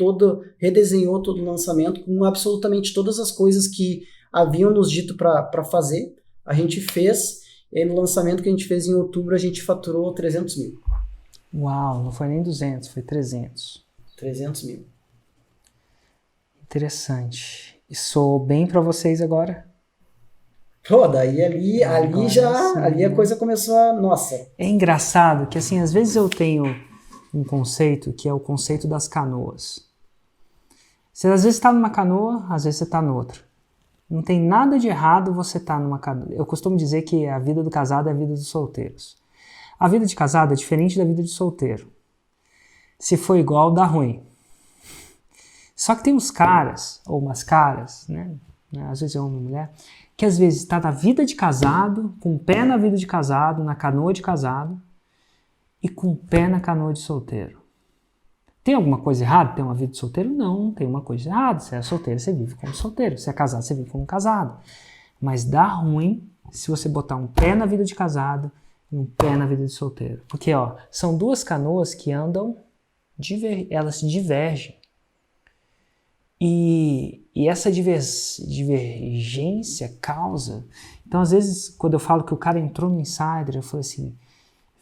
redesenhou todo o lançamento com absolutamente todas as coisas que haviam nos dito para fazer. A gente fez, e no lançamento que a gente fez em outubro, a gente faturou 300 mil. Uau, não foi nem 200, foi 300. 300 mil. Interessante. E soou bem para vocês agora? Pô, daí ali a coisa começou a... Nossa. É engraçado que, assim, às vezes eu tenho um conceito que é o conceito das canoas. Você às vezes está numa canoa, às vezes você está noutra. Não tem nada de errado você estar numa canoa. Eu costumo dizer que a vida do casado é a vida dos solteiros. A vida de casado é diferente da vida de solteiro. Se for igual, dá ruim. Só que tem uns caras, ou umas caras, né? Às vezes é homem ou mulher, que às vezes está na vida de casado, com o pé na vida de casado, na canoa de casado, e com o pé na canoa de solteiro. Tem alguma coisa errada? Tem uma vida de solteiro? Não tem uma coisa errada. Se é solteiro, você vive como solteiro. Se é casado, você vive como casado. Mas dá ruim se você botar um pé na vida de casado e um pé na vida de solteiro. Porque, são duas canoas que andam, elas divergem. E essa divergência causa... Então, às vezes, quando eu falo que o cara entrou no Insider, eu falo assim,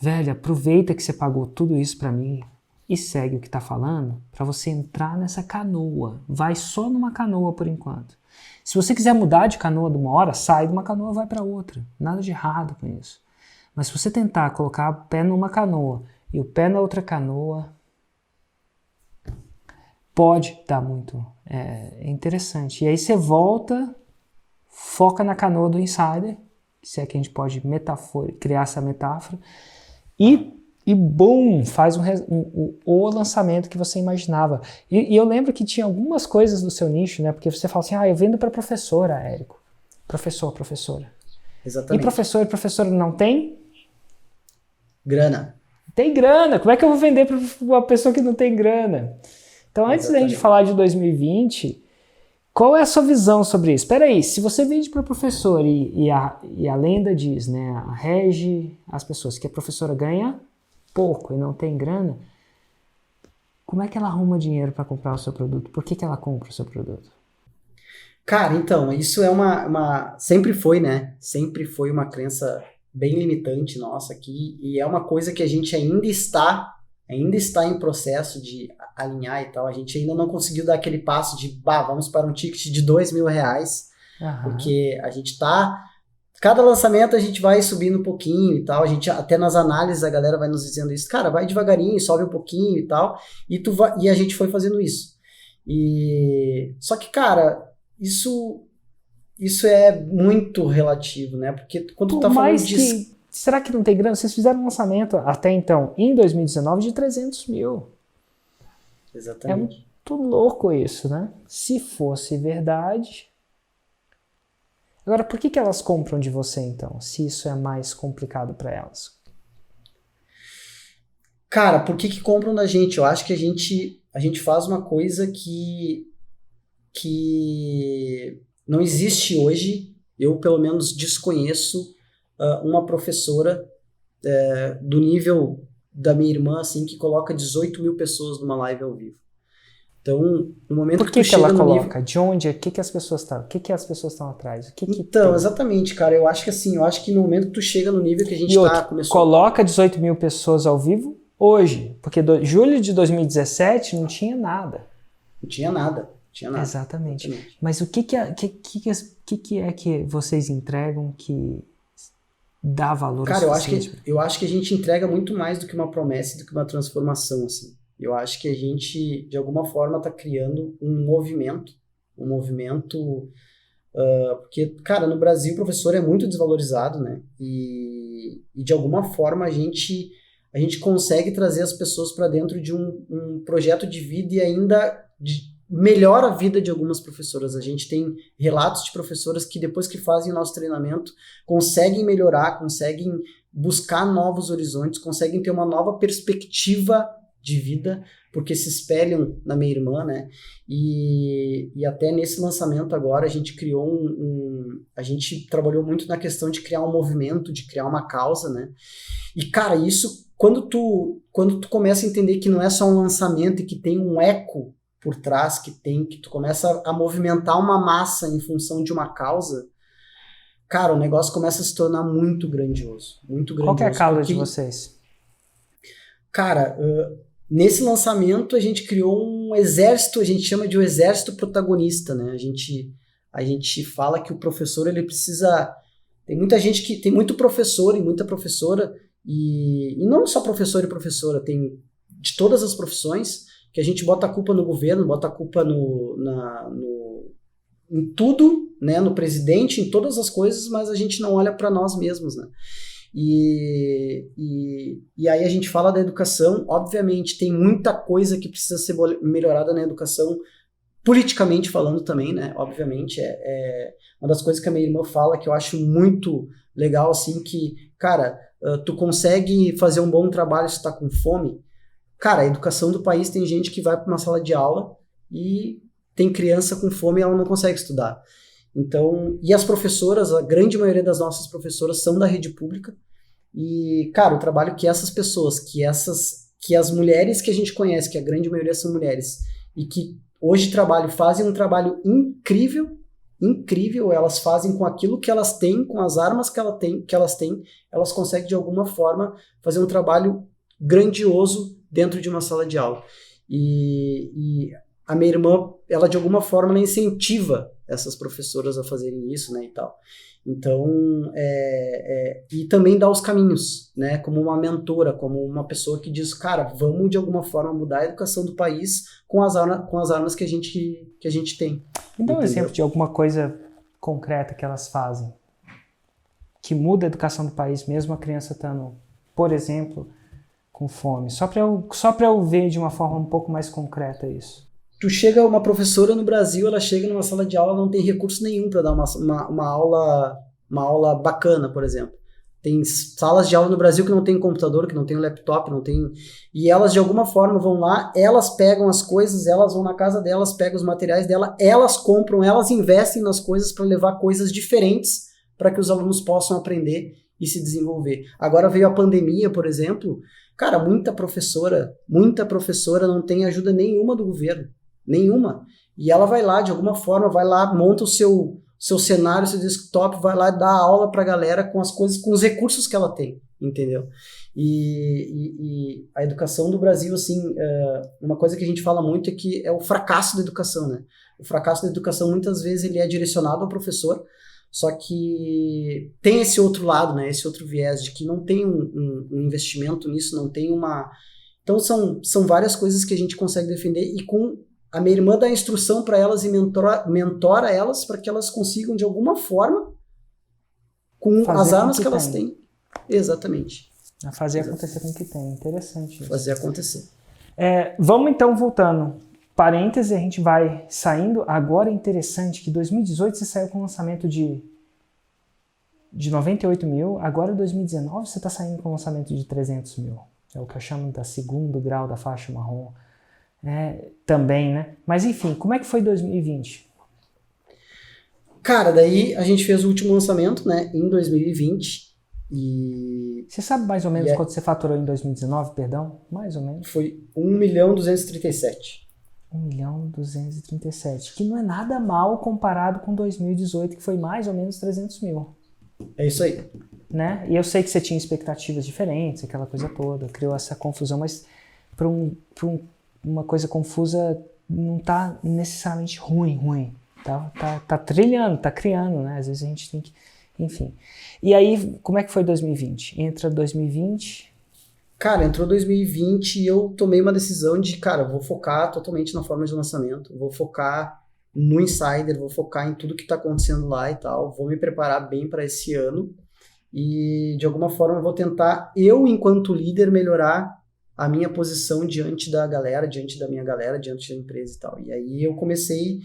velho, aproveita que você pagou tudo isso pra mim e segue o que tá falando pra você entrar nessa canoa. Vai só numa canoa por enquanto. Se você quiser mudar de canoa de uma hora, sai de uma canoa e vai pra outra. Nada de errado com isso. Mas se você tentar colocar o pé numa canoa e o pé na outra canoa, pode dar muito... É interessante. E aí você volta, foca na canoa do Insider se é que a gente pode criar essa metáfora, e boom, faz o lançamento que você imaginava. E eu lembro que tinha algumas coisas do seu nicho, né? Porque você fala assim, eu vendo para professora, Érico. Professora. Exatamente. E professora não tem? Grana. Tem grana. Como é que eu vou vender para uma pessoa que não tem grana? Então, antes da gente falar de 2020, qual é a sua visão sobre isso? Espera aí, se você vende para professor e a lenda diz, né, rege as pessoas que a professora ganha pouco e não tem grana, como é que ela arruma dinheiro para comprar o seu produto? Por que ela compra o seu produto? Cara, então, isso é sempre foi, né? Sempre foi uma crença bem limitante nossa aqui, e é uma coisa que a gente ainda está em processo de alinhar e tal. A gente ainda não conseguiu dar aquele passo de, vamos para um ticket de R$2.000, porque a gente cada lançamento a gente vai subindo um pouquinho e tal, a gente até nas análises a galera vai nos dizendo isso, cara, vai devagarinho, sobe um pouquinho e tal, e a gente foi fazendo isso. Só que, cara, isso é muito relativo, né? Porque quando tu tá falando de... Será que não tem grana? Vocês fizeram um lançamento até então, em 2019, de 300 mil. Exatamente. É muito louco isso, né? Se fosse verdade... Agora, por que elas compram de você, então? Se isso é mais complicado para elas? Cara, por que compram da gente? Eu acho que a gente faz uma coisa que não existe hoje. Eu, pelo menos, desconheço uma professora do nível da minha irmã, assim, que coloca 18 mil pessoas numa live ao vivo. Então, no momento que tu chega no nível... Por que ela coloca? De onde? O que as pessoas estão? O que as pessoas estão atrás? Então, exatamente, cara. Eu acho que no momento que tu chega no nível que a gente começou... Coloca 18 mil pessoas ao vivo hoje. Porque julho de 2017 não tinha nada. Não tinha nada. Exatamente. Mas o que é que vocês entregam que dá valor? Cara, eu acho que a gente entrega muito mais do que uma promessa, do que uma transformação, assim. Eu acho que a gente, de alguma forma, está criando um movimento, porque, cara, no Brasil o professor é muito desvalorizado, né? E de alguma forma a gente consegue trazer as pessoas para dentro de um projeto de vida e ainda melhora a vida de algumas professoras. A gente tem relatos de professoras que depois que fazem o nosso treinamento conseguem melhorar, conseguem buscar novos horizontes, conseguem ter uma nova perspectiva de vida, porque se espelham na minha irmã, né? E até nesse lançamento agora a gente criou a gente trabalhou muito na questão de criar um movimento, de criar uma causa, né? E, cara, isso, quando tu começa a entender que não é só um lançamento e que tem um eco por trás, que tu começa a movimentar uma massa em função de uma causa, cara, o negócio começa a se tornar muito grandioso. Qual que é a causa de vocês? Cara, nesse lançamento a gente criou um exército, a gente chama de um exército protagonista, né? A gente fala que o professor, ele precisa... Tem muita gente que... Tem muito professor e muita professora, e não só professor e professora, tem de todas as profissões, que a gente bota a culpa no governo, bota a culpa em tudo, né? No presidente, em todas as coisas, mas a gente não olha para nós mesmos, né? E aí a gente fala da educação. Obviamente tem muita coisa que precisa ser melhorada na educação, politicamente falando também, né? Obviamente é uma das coisas que a minha irmã fala que eu acho muito legal, assim, que, cara, tu consegue fazer um bom trabalho se tu tá com fome. Cara, a educação do país, tem gente que vai para uma sala de aula e tem criança com fome e ela não consegue estudar. Então, e as professoras, a grande maioria das nossas professoras são da rede pública. E, cara, o trabalho que essas pessoas, que as mulheres que a gente conhece, que a grande maioria são mulheres, e que hoje fazem um trabalho incrível, elas fazem com aquilo que elas têm, com as armas que elas têm, elas conseguem de alguma forma fazer um trabalho grandioso dentro de uma sala de aula. E a minha irmã, ela de alguma forma ela incentiva essas professoras a fazerem isso, né, e tal. Então, e também dá os caminhos, né, como uma mentora, como uma pessoa que diz, cara, vamos de alguma forma mudar a educação do país com as armas que a gente tem. Me dá um exemplo de alguma coisa concreta que elas fazem. que muda a educação do país, mesmo a criança estando, por exemplo, com fome? Só para eu ver de uma forma um pouco mais concreta isso. Tu chega, uma professora no Brasil, ela chega numa sala de aula, não tem recurso nenhum para dar uma aula bacana, por exemplo. Tem salas de aula no Brasil que não tem computador, que não tem laptop, não tem... E elas, de alguma forma, vão lá, elas pegam as coisas, elas vão na casa delas, pegam os materiais dela, elas compram, elas investem nas coisas para levar coisas diferentes para que os alunos possam aprender e se desenvolver. Agora veio a pandemia, por exemplo, cara, muita professora não tem ajuda nenhuma do governo, nenhuma. E ela vai lá, de alguma forma, vai lá, monta o seu cenário, seu desktop, vai lá dar aula pra galera com as coisas, com os recursos que ela tem, entendeu? E a educação do Brasil, assim, uma coisa que a gente fala muito é que é o fracasso da educação, né? O fracasso da educação, muitas vezes, ele é direcionado ao professor, só que tem esse outro lado, né? Esse outro viés de que não tem um investimento nisso, não tem uma... Então, são várias coisas que a gente consegue defender e com... A minha irmã dá instrução para elas e mentora elas para que elas consigam, de alguma forma, com as armas que elas têm. Exatamente. Fazer acontecer com o que tem. Interessante isso. Fazer acontecer. Vamos então voltando. Parêntese, a gente vai saindo. Agora é interessante que em 2018 você saiu com o lançamento de 98 mil. Agora em 2019 você está saindo com o lançamento de 300 mil. É o que eu chamo da segundo grau da faixa marrom. Também, né? Mas enfim, como é que foi 2020? Cara, daí a gente fez o último lançamento, né, em 2020 e... Você sabe mais ou menos quanto você faturou em 2019, perdão? Mais ou menos. Foi 1.237.000. 1.237.000, que não é nada mal comparado com 2018, que foi mais ou menos 300 mil. É isso aí. Né? E eu sei que você tinha expectativas diferentes, aquela coisa toda, criou essa confusão, mas para uma coisa confusa não tá necessariamente ruim, tá trilhando, tá criando, né? Às vezes a gente tem que, enfim. E aí, como é que foi 2020? Entra 2020... Cara, entrou 2020 e eu tomei uma decisão de, cara, vou focar totalmente na forma de lançamento, vou focar no Insider, vou focar em tudo que tá acontecendo lá e tal, vou me preparar bem para esse ano e, de alguma forma, vou tentar, eu, enquanto líder, melhorar a minha posição diante da galera, diante da minha galera, diante da empresa e tal. E aí eu comecei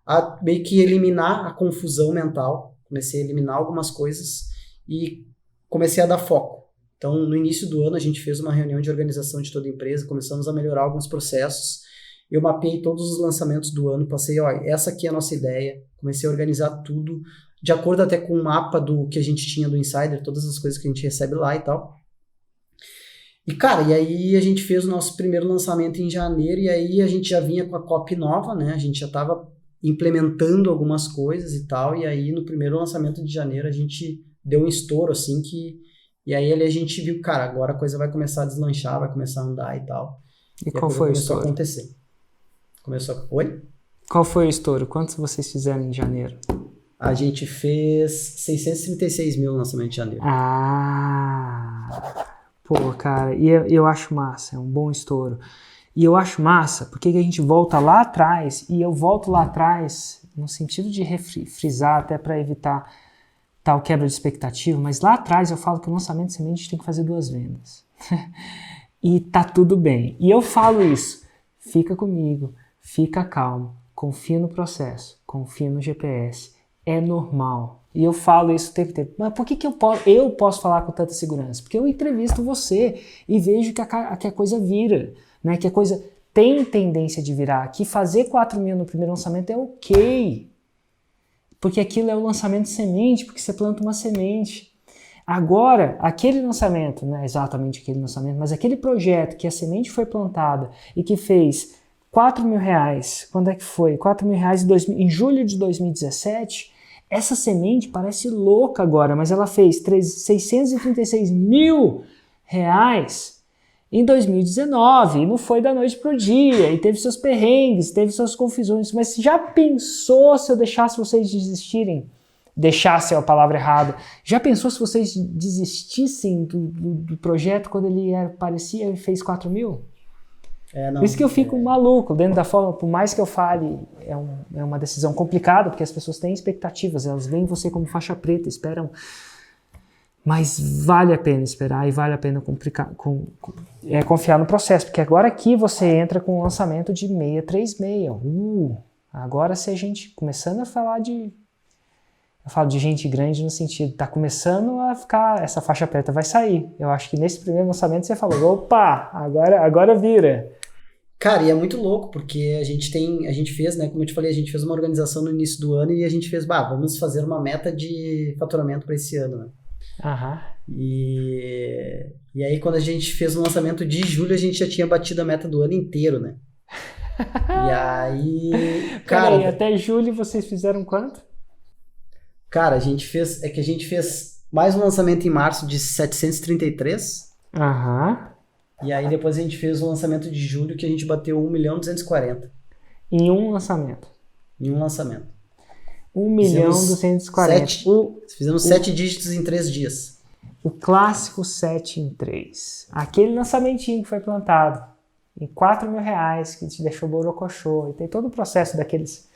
a meio que eliminar a confusão mental, comecei a eliminar algumas coisas e comecei a dar foco. Então, no início do ano, a gente fez uma reunião de organização de toda a empresa, começamos a melhorar alguns processos, eu mapeei todos os lançamentos do ano, passei, essa aqui é a nossa ideia, comecei a organizar tudo, de acordo até com o mapa do que a gente tinha do Insider, todas as coisas que a gente recebe lá e tal. E, cara, e aí a gente fez o nosso primeiro lançamento em janeiro, e aí a gente já vinha com a copy nova, né? A gente já estava implementando algumas coisas e tal, e aí no primeiro lançamento de janeiro a gente deu um estouro, assim, e aí ali a gente viu, cara, agora a coisa vai começar a deslanchar, vai começar a andar e tal. E qual foi o estouro? Começou a acontecer. Oi? Qual foi o estouro? Quantos vocês fizeram em janeiro? A gente fez 636 mil no lançamento de janeiro. Pô, cara, e eu acho massa, é um bom estouro. E eu acho massa, porque a gente volta lá atrás, e eu volto lá atrás no sentido de frisar, até para evitar tal quebra de expectativa, mas lá atrás eu falo que o lançamento de semente a gente tem que fazer 2 vendas. E tá tudo bem. E eu falo isso, fica comigo, fica calmo, confia no processo, confia no GPS, é normal. E eu falo isso o tempo inteiro. Mas por que eu posso falar com tanta segurança? Porque eu entrevisto você e vejo que a coisa vira, né? Que a coisa tem tendência de virar. Que fazer 4 mil no primeiro lançamento é ok. Porque aquilo é o lançamento de semente, porque você planta uma semente. Agora, aquele lançamento, não é exatamente aquele lançamento, mas aquele projeto que a semente foi plantada e que fez 4 mil reais, quando é que foi? 4 mil reais em julho de 2017, essa semente parece louca agora, mas ela fez 636 mil reais em 2019, e não foi da noite para o dia, e teve seus perrengues, teve suas confusões, mas já pensou se eu deixasse vocês desistirem? Deixasse é a palavra errada. Já pensou se vocês desistissem do projeto quando ele aparecia e fez 4 mil? Por isso que eu fico maluco, dentro da forma, por mais que eu fale, é uma decisão complicada, porque as pessoas têm expectativas, elas veem você como faixa preta, esperam Mas vale a pena esperar e vale a pena confiar no processo, porque agora aqui você entra com o lançamento de 636. Agora se a gente começando a falar eu falo de gente grande no sentido, tá começando a ficar, essa faixa preta vai sair. Eu acho que nesse primeiro lançamento você falou, opa, agora vira. Cara, e é muito louco, porque a gente fez, né, como eu te falei, a gente fez uma organização no início do ano e a gente fez, vamos fazer uma meta de faturamento para esse ano, né? Aham. E aí quando a gente fez o lançamento de julho, a gente já tinha batido a meta do ano inteiro, né? E aí, cara... Peraí, até julho vocês fizeram quanto? Cara, a gente fez mais um lançamento em março de 733. Aham. E aí depois a gente fez o lançamento de julho que a gente bateu 1.240.000. Em um lançamento? Em um lançamento. 1.240.000. Fizemos 7 dígitos em 3 dias. O clássico 7 em 3. Aquele lançamentinho que foi plantado em R$4.000 que te deixou borocochô. E tem todo o processo daqueles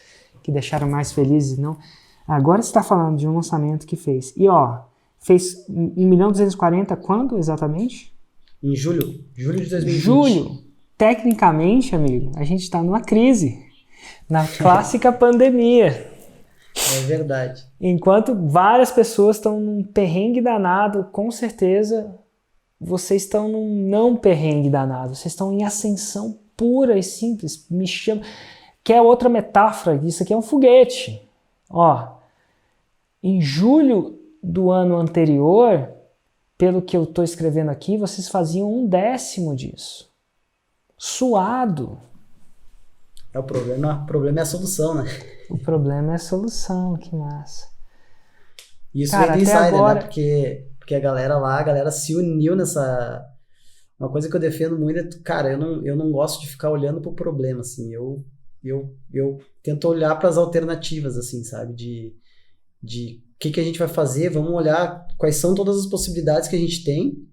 que deixaram mais felizes, não? Agora você está falando de um lançamento que fez. E fez 1.240.000 quando exatamente? Em julho de 2020. Julho. Tecnicamente, amigo, a gente está numa crise. Na clássica pandemia. É verdade. Enquanto várias pessoas estão num perrengue danado, com certeza vocês estão num não perrengue danado. Vocês estão em ascensão pura e simples. Me chama. Que é outra metáfora disso aqui, é um foguete. Em julho do ano anterior, pelo que eu estou escrevendo aqui, vocês faziam 1/10 disso. Suado. O problema é a solução, né? O problema é a solução, que massa. Isso Cara, veio do Insider, agora... né? Porque a galera se uniu nessa... Uma coisa que eu defendo muito é, cara, eu não gosto de ficar olhando pro problema, assim. Eu tento olhar para as alternativas, assim, sabe? De o que a gente vai fazer, vamos olhar quais são todas as possibilidades que a gente tem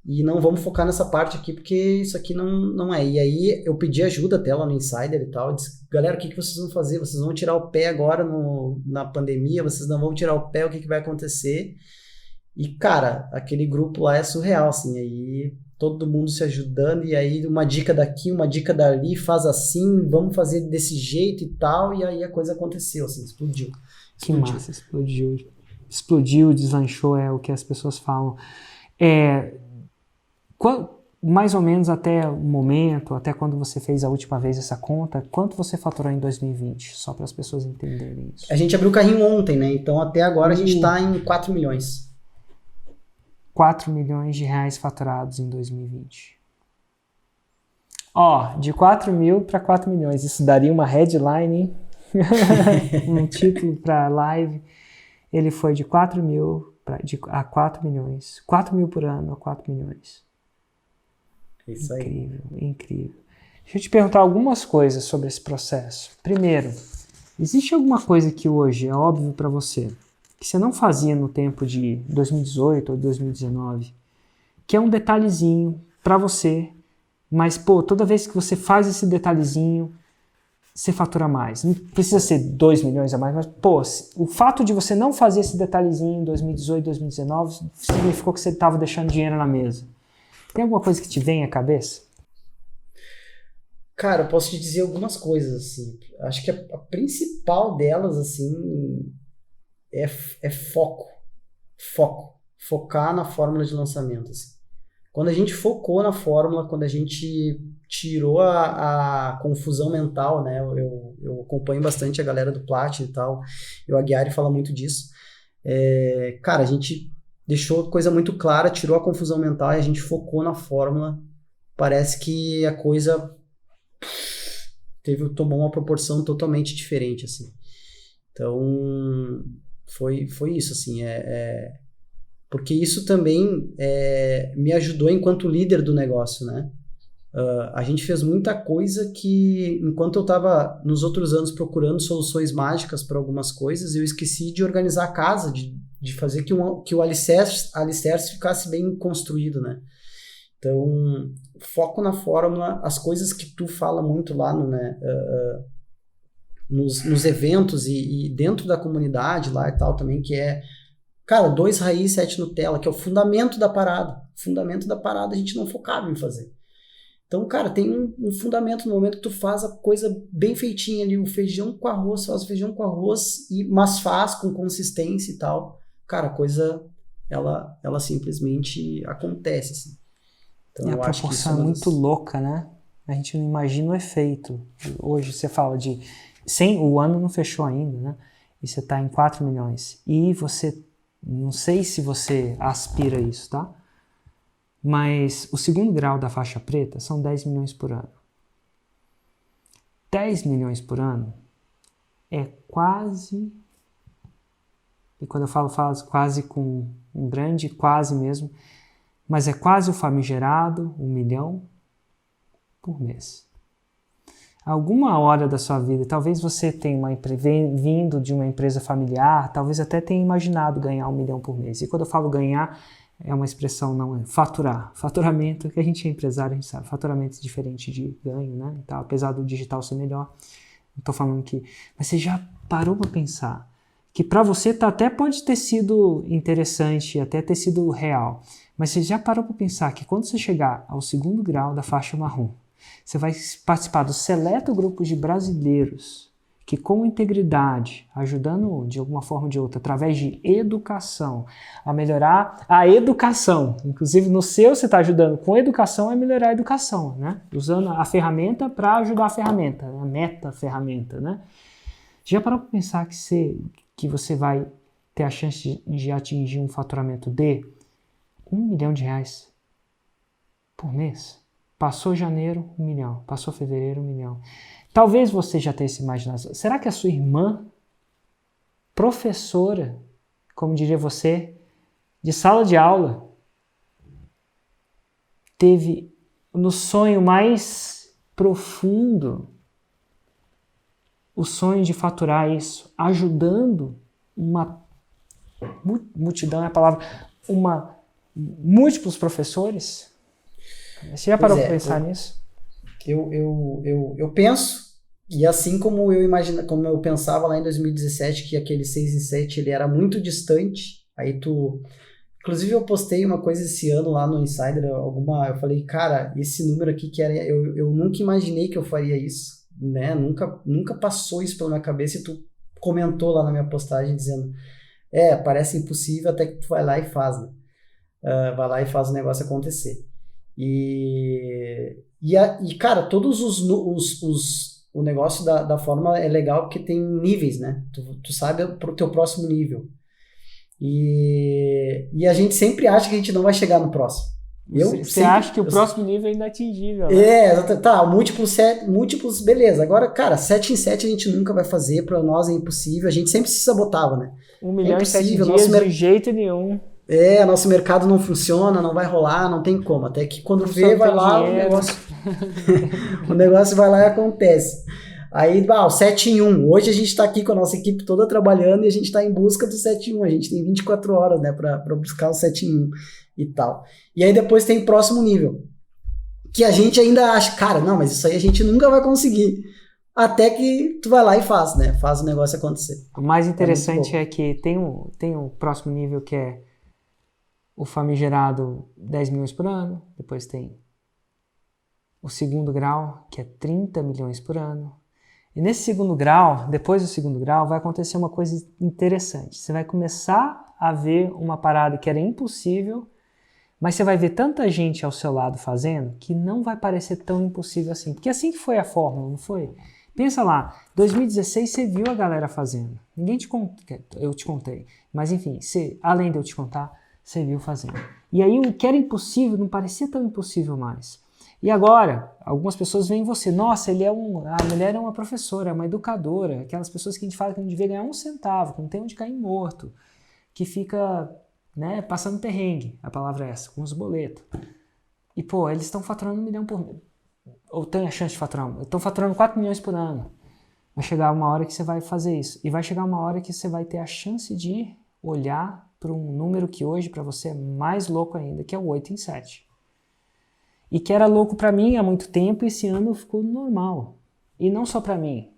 e não vamos focar nessa parte aqui, porque isso aqui não é. E aí eu pedi ajuda até lá no Insider e tal, eu disse, galera, o que vocês vão fazer? Vocês vão tirar o pé agora na pandemia, vocês não vão tirar o pé, o que vai acontecer? E, cara, aquele grupo lá é surreal, assim, aí todo mundo se ajudando, e aí uma dica daqui, uma dica dali, faz assim, vamos fazer desse jeito e tal, e aí a coisa aconteceu, assim, explodiu. Que massa, explodiu. Explodiu, deslanchou, é o que as pessoas falam. Mais ou menos até o momento, até quando você fez a última vez essa conta, quanto você faturou em 2020? Só para as pessoas entenderem isso. A gente abriu o carrinho ontem, né? Então até agora a gente está em 4 milhões. 4 milhões de reais faturados em 2020. De 4 mil para 4 milhões. Isso daria uma headline, hein? Um título para live. Ele foi de 4 mil a 4 milhões. 4 mil por ano a 4 milhões. Isso aí. Incrível, incrível. Deixa eu te perguntar algumas coisas sobre esse processo. Primeiro, existe alguma coisa que hoje é óbvio para você, que você não fazia no tempo de 2018 ou 2019, que é um detalhezinho para você, mas, toda vez que você faz esse detalhezinho, você fatura mais. Não precisa ser 2 milhões a mais, mas, o fato de você não fazer esse detalhezinho em 2018, 2019, significou que você estava deixando dinheiro na mesa. Tem alguma coisa que te vem à cabeça? Cara, eu posso te dizer algumas coisas, assim. Acho que a principal delas, assim, é foco. Focar na fórmula de lançamento, assim. Quando a gente focou na fórmula, quando a gente tirou a confusão mental, né? Eu acompanho bastante a galera do Platinum e tal, e o Aguiari fala muito disso. Cara, a gente deixou a coisa muito clara, tirou a confusão mental e a gente focou na fórmula. Parece que a coisa tomou uma proporção totalmente diferente, assim. Então, foi isso, assim, porque isso também me ajudou enquanto líder do negócio, né? A gente fez muita coisa que, enquanto eu estava nos outros anos procurando soluções mágicas para algumas coisas, eu esqueci de organizar a casa, de fazer que o alicerce ficasse bem construído, né? Então, foco na fórmula, as coisas que tu fala muito lá nos eventos e dentro da comunidade lá e tal também, que Cara, 2 raiz, 7 Nutella, que é o fundamento da parada. O fundamento da parada a gente não focava em fazer. Então, cara, tem um fundamento no momento que tu faz a coisa bem feitinha ali, o feijão com arroz, faz o feijão com arroz, mas faz com consistência e tal. Cara, a coisa, ela simplesmente acontece, assim. Então, E a eu acho que isso proporção é muito louca, né? A gente não imagina o efeito. Hoje você fala de... o ano não fechou ainda, né? E você está em 4 milhões. E você... Não sei se você aspira a isso, tá? Mas o segundo grau da faixa preta são 10 milhões por ano. 10 milhões por ano é quase... E quando eu falo quase com um grande quase mesmo, mas é quase o famigerado 1 milhão por mês. Alguma hora da sua vida, talvez você tenha vindo de uma empresa familiar, talvez até tenha imaginado ganhar 1 milhão por mês. E quando eu falo ganhar, é uma expressão, não é faturar. Faturamento, que a gente é empresário, a gente sabe, faturamento é diferente de ganho, né? Então, apesar do digital ser melhor, não estou falando que... Mas você já parou para pensar que para você até pode ter sido interessante, até ter sido real, mas você já parou para pensar que quando você chegar ao segundo grau da faixa marrom, você vai participar do seleto grupo de brasileiros que, com integridade, ajudando de alguma forma ou de outra, através de educação, a melhorar a educação. Inclusive, no seu você está ajudando com educação a melhorar a educação, né? Usando a ferramenta para ajudar a ferramenta, a meta-ferramenta, né? Já parou para pensar que você vai ter a chance de atingir um faturamento de R$1 milhão por mês? Passou janeiro, 1 milhão. Passou fevereiro, 1 milhão. Talvez você já tenha se imaginado. Será que a sua irmã, professora, como diria você, de sala de aula, teve no sonho mais profundo o sonho de faturar isso, ajudando uma multidão, é a palavra, múltiplos professores? Você já parou para pensar nisso? Eu penso, e assim como como eu pensava lá em 2017 que aquele 6 em 7 ele era muito distante, inclusive eu postei uma coisa esse ano lá no Insider, eu falei, cara, esse número aqui eu nunca imaginei que eu faria isso, né? Nunca passou isso pela minha cabeça, e tu comentou lá na minha postagem dizendo, parece impossível até que tu vai lá e faz, né? Vai lá e faz o negócio acontecer. Cara, todos o negócio da fórmula é legal porque tem níveis, né? Tu sabe pro teu próximo nível. E a gente sempre acha que a gente não vai chegar no próximo. Você acha que o próximo nível é inatingível, né? Tá, múltiplos, beleza. Agora, cara, 7 em 7 a gente nunca vai fazer, pra nós é impossível. A gente sempre se sabotava, né? 1 milhão em 7 dias de jeito nenhum. Nosso mercado não funciona, não vai rolar, não tem como. Até que quando vê, vai lá, o negócio vai lá e acontece. Aí, o 7 em 1. Hoje a gente está aqui com a nossa equipe toda trabalhando e a gente está em busca do 7 em 1. A gente tem 24 horas, né, para buscar o 7 em 1 e tal. E aí depois tem o próximo nível, que a gente ainda acha, cara, não, mas isso aí a gente nunca vai conseguir. Até que tu vai lá e faz, né? Faz o negócio acontecer. O mais interessante é que tem o próximo nível que é o famigerado 10 milhões por ano, depois tem o segundo grau, que é 30 milhões por ano. E nesse segundo grau, depois do segundo grau, vai acontecer uma coisa interessante. Você vai começar a ver uma parada que era impossível, mas você vai ver tanta gente ao seu lado fazendo que não vai parecer tão impossível assim. Porque assim que foi a fórmula, não foi? Pensa lá, 2016 você viu a galera fazendo. Ninguém te contou, eu te contei. Mas enfim, além de eu te contar, você viu fazendo. E aí o que era impossível não parecia tão impossível mais. E agora, algumas pessoas veem você, nossa, a mulher é uma professora, é uma educadora, aquelas pessoas que a gente fala que não devia ganhar 1 centavo, que não tem onde cair morto, que fica, né, passando perrengue, a palavra é essa, com os boletos. E pô, eles estão faturando 1 milhão por mês, ou tem a chance de faturar, estão faturando 4 milhões por ano. Vai chegar uma hora que você vai fazer isso, e vai chegar uma hora que você vai ter a chance de olhar para um número que hoje para você é mais louco ainda, que é o 8 em 7. E que era louco para mim há muito tempo, esse ano ficou normal. E não só para mim.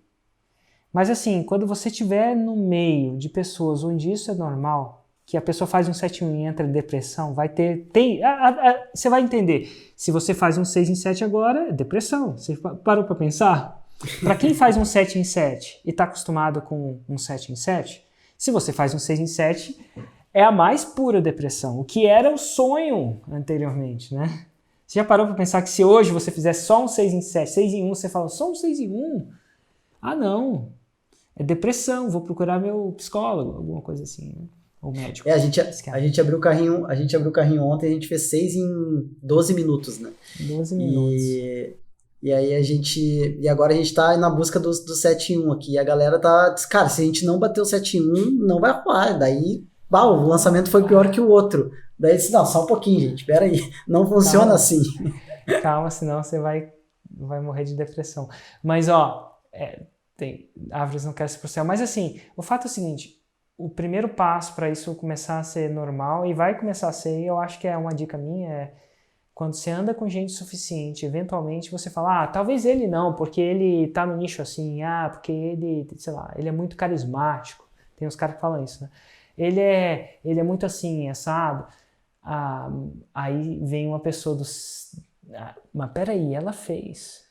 Mas assim, quando você estiver no meio de pessoas onde isso é normal, que a pessoa faz um 7 em 1 e entra em depressão, vai ter... você vai entender. Se você faz um 6 em 7 agora, é depressão. Você parou para pensar? Para quem faz um 7 em 7 e está acostumado com um 7 em 7, se você faz um 6 em 7, é a mais pura depressão. O que era o sonho anteriormente, né? Você já parou para pensar que se hoje você fizer só um 6 em 7, 6 em 1, você fala só um 6 em 1? Ah, não. É depressão, vou procurar meu psicólogo, alguma coisa assim, né? Ou médico. A gente abriu o carrinho ontem, a gente fez 6 em 12 minutos, né? 12 minutos. E aí e agora a gente tá na busca do 7 em 1 aqui, e a galera tá, cara, se a gente não bater o 7 em 1, não vai rolar, daí, o lançamento foi pior que o outro. Daí disse, não, só um pouquinho, gente, pera aí, não funciona assim. Calma, senão você vai morrer de depressão. Mas, ó, tem árvores não crescem pro céu, mas assim, o fato é o seguinte, o primeiro passo para isso começar a ser normal, e vai começar a ser, eu acho que é uma dica minha, quando você anda com gente suficiente, eventualmente você fala, talvez ele não, porque ele tá no nicho assim, porque ele, sei lá, ele é muito carismático. Tem uns caras que falam isso, né? Ele é muito assim, assado. Aí vem uma pessoa mas peraí, ela fez.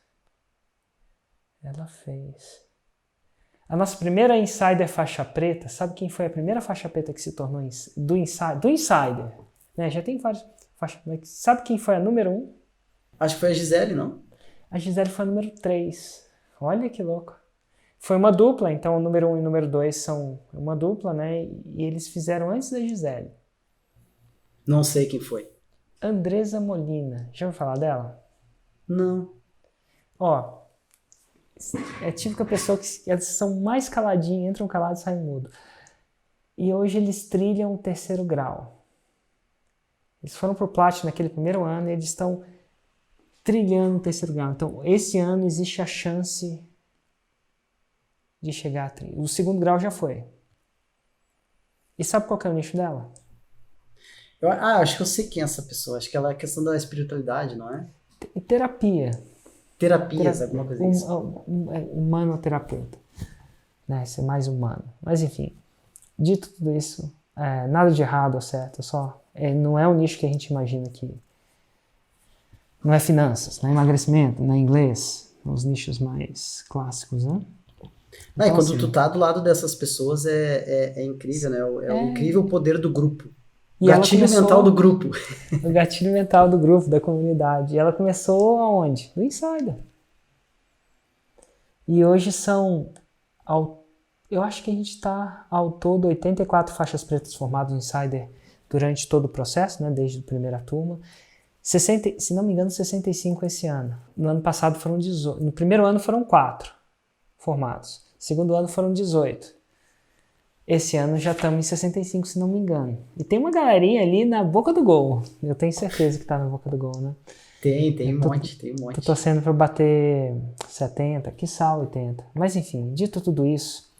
A nossa primeira insider faixa preta, sabe quem foi a primeira faixa preta que se tornou do insider? Né? Já tem várias faixas, mas sabe quem foi a número 1? Acho que foi a Gisele, não? A Gisele foi a número 3. Olha que louco. Foi uma dupla, então o número 1 e o número 2 são uma dupla, né? E eles fizeram antes da Gisele. Não sei quem foi. Andresa Molina. Já ouviu falar dela? Não. Ó, é a típica pessoa que eles são mais caladinhos, entram calados e saem mudo. E hoje eles trilham o 3º grau. Eles foram pro Platinum naquele primeiro ano e eles estão trilhando o 3º grau. Então, esse ano existe a chance de chegar a trilha. O 2º grau já foi. E sabe qual que é o nicho dela? Acho que eu sei quem é essa pessoa. Acho que ela é questão da espiritualidade, não é? Terapia. Terapias, alguma coisa assim. Humanoterapeuta. Né? Ser mais humano. Mas enfim, dito tudo isso, nada de errado ou certo, não é o nicho que a gente imagina que... Não é finanças, não é emagrecimento, não é inglês, os nichos mais clássicos, né? Não, e quando tu tá do lado dessas pessoas é incrível, né? É o incrível poder do grupo. O gatilho mental do grupo. O gatilho mental do grupo, da comunidade. E ela começou aonde? No Insider. E hoje eu acho que a gente está ao todo 84 faixas pretas formadas no Insider durante todo o processo, né? Desde a primeira turma. 60, se não me engano, 65 esse ano. No ano passado foram 18. No primeiro ano foram 4 formados. No segundo ano foram 18. Esse ano já estamos em 65, se não me engano. E tem uma galerinha ali na boca do gol. Eu tenho certeza que está na boca do gol, né? Tem um monte. Tô torcendo para bater 70, quiçá 80. Mas enfim, dito tudo isso,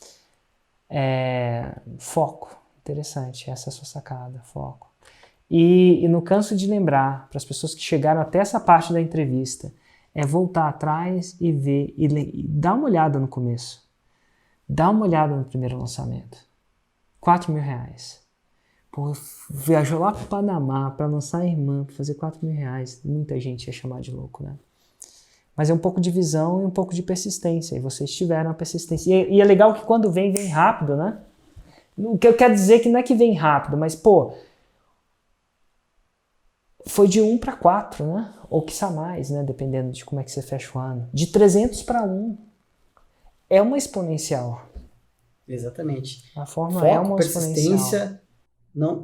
foco. Interessante, essa é a sua sacada, foco. E não canso de lembrar, para as pessoas que chegaram até essa parte da entrevista, voltar atrás e ver, e dar uma olhada no começo. Dá uma olhada no primeiro lançamento. R$4.000. Pô, viajou lá para o Panamá para lançar a irmã, para fazer R$4.000. Muita gente ia chamar de louco, né? Mas é um pouco de visão e um pouco de persistência. E vocês tiveram a persistência. E é legal que quando vem rápido, né? O que eu quero dizer que não é que vem rápido, mas, pô, foi de 1 para 4, né? Ou quiçá mais, né? Dependendo de como é que você fecha o ano. De 300 para 1. É uma exponencial. Exatamente. A forma foco, é uma persistência, exponencial. Não,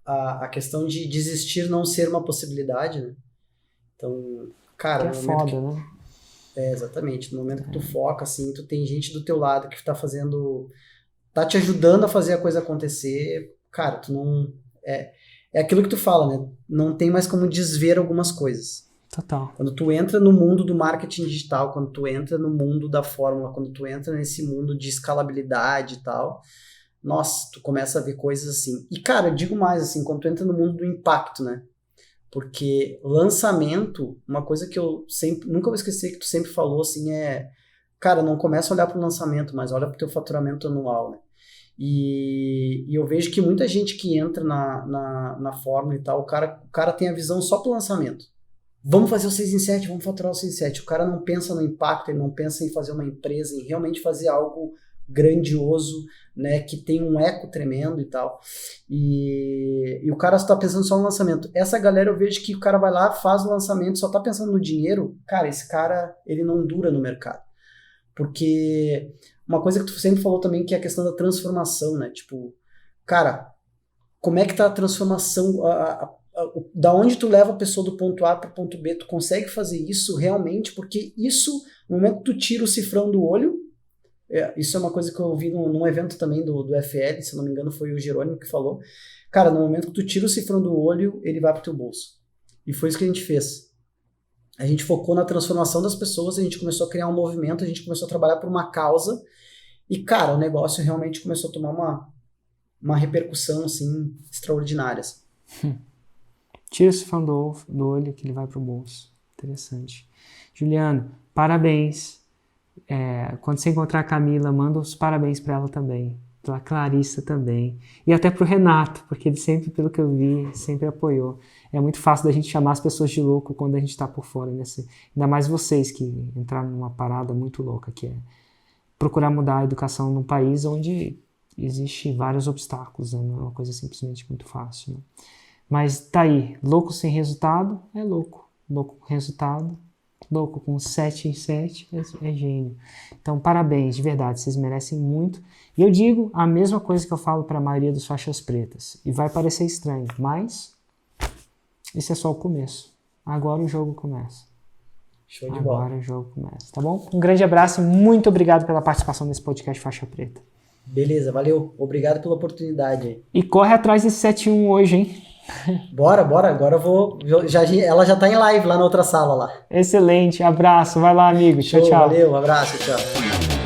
a questão de desistir não ser uma possibilidade, né? Então, cara, que é foda, né? Exatamente. No momento que tu foca, assim, tu tem gente do teu lado que tá te ajudando a fazer a coisa acontecer. Cara, tu não... É aquilo que tu fala, né? Não tem mais como desver algumas coisas. Total. Quando tu entra no mundo do marketing digital, quando tu entra no mundo da fórmula, quando tu entra nesse mundo de escalabilidade e tal, nossa, tu começa a ver coisas assim. E, cara, eu digo mais, assim, quando tu entra no mundo do impacto, né? Porque lançamento, uma coisa que eu nunca vou esquecer que tu sempre falou, assim, cara, não começa a olhar pro lançamento, mas olha pro teu faturamento anual, né? E eu vejo que muita gente que entra na fórmula e tal, o cara tem a visão só pro lançamento. Vamos fazer o 6 em 7, vamos faturar o 6 em 7. O cara não pensa no impacto, ele não pensa em fazer uma empresa, em realmente fazer algo grandioso, né, que tem um eco tremendo e tal. E o cara só tá pensando só no lançamento. Essa galera eu vejo que o cara vai lá, faz o lançamento, só tá pensando no dinheiro. Cara, esse cara, ele não dura no mercado. Porque uma coisa que tu sempre falou também, que é a questão da transformação, né? Tipo, cara, como é que tá a transformação, da onde tu leva a pessoa do ponto A para o ponto B, tu consegue fazer isso realmente? Porque isso, no momento que tu tira o cifrão do olho, isso é uma coisa que eu ouvi num evento também do FL, se não me engano foi o Jerônimo que falou, cara, no momento que tu tira o cifrão do olho, ele vai pro teu bolso. E foi isso que a gente fez. A gente focou na transformação das pessoas, a gente começou a criar um movimento, a gente começou a trabalhar por uma causa, e cara, o negócio realmente começou a tomar uma repercussão, assim, extraordinária. Tira esse fã do olho que ele vai pro bolso. Interessante. Juliano, parabéns. Quando você encontrar a Camila, manda os parabéns para ela também. Pela Clarissa também. E até pro Renato, porque ele sempre, pelo que eu vi, sempre apoiou. É muito fácil da gente chamar as pessoas de louco quando a gente tá por fora. Ainda mais vocês que entraram numa parada muito louca, que é procurar mudar a educação num país onde existe vários obstáculos, né? Não é uma coisa simplesmente muito fácil, né? Mas tá aí, louco sem resultado é louco. Louco com resultado, louco com 7 em 7 é gênio. Então parabéns, de verdade, vocês merecem muito. E eu digo a mesma coisa que eu falo para a maioria dos faixas pretas. E vai parecer estranho, mas esse é só o começo. Agora o jogo começa. Show de bola. Agora o jogo começa, tá bom? Um grande abraço e muito obrigado pela participação nesse podcast Faixa Preta. Beleza, valeu. Obrigado pela oportunidade. E corre atrás desse 7-1 hoje, hein? Bora. Agora eu vou... ela já tá em live lá na outra sala lá. Excelente. Abraço. Vai lá, amigo. Tchau, tchau. Valeu, um abraço, tchau.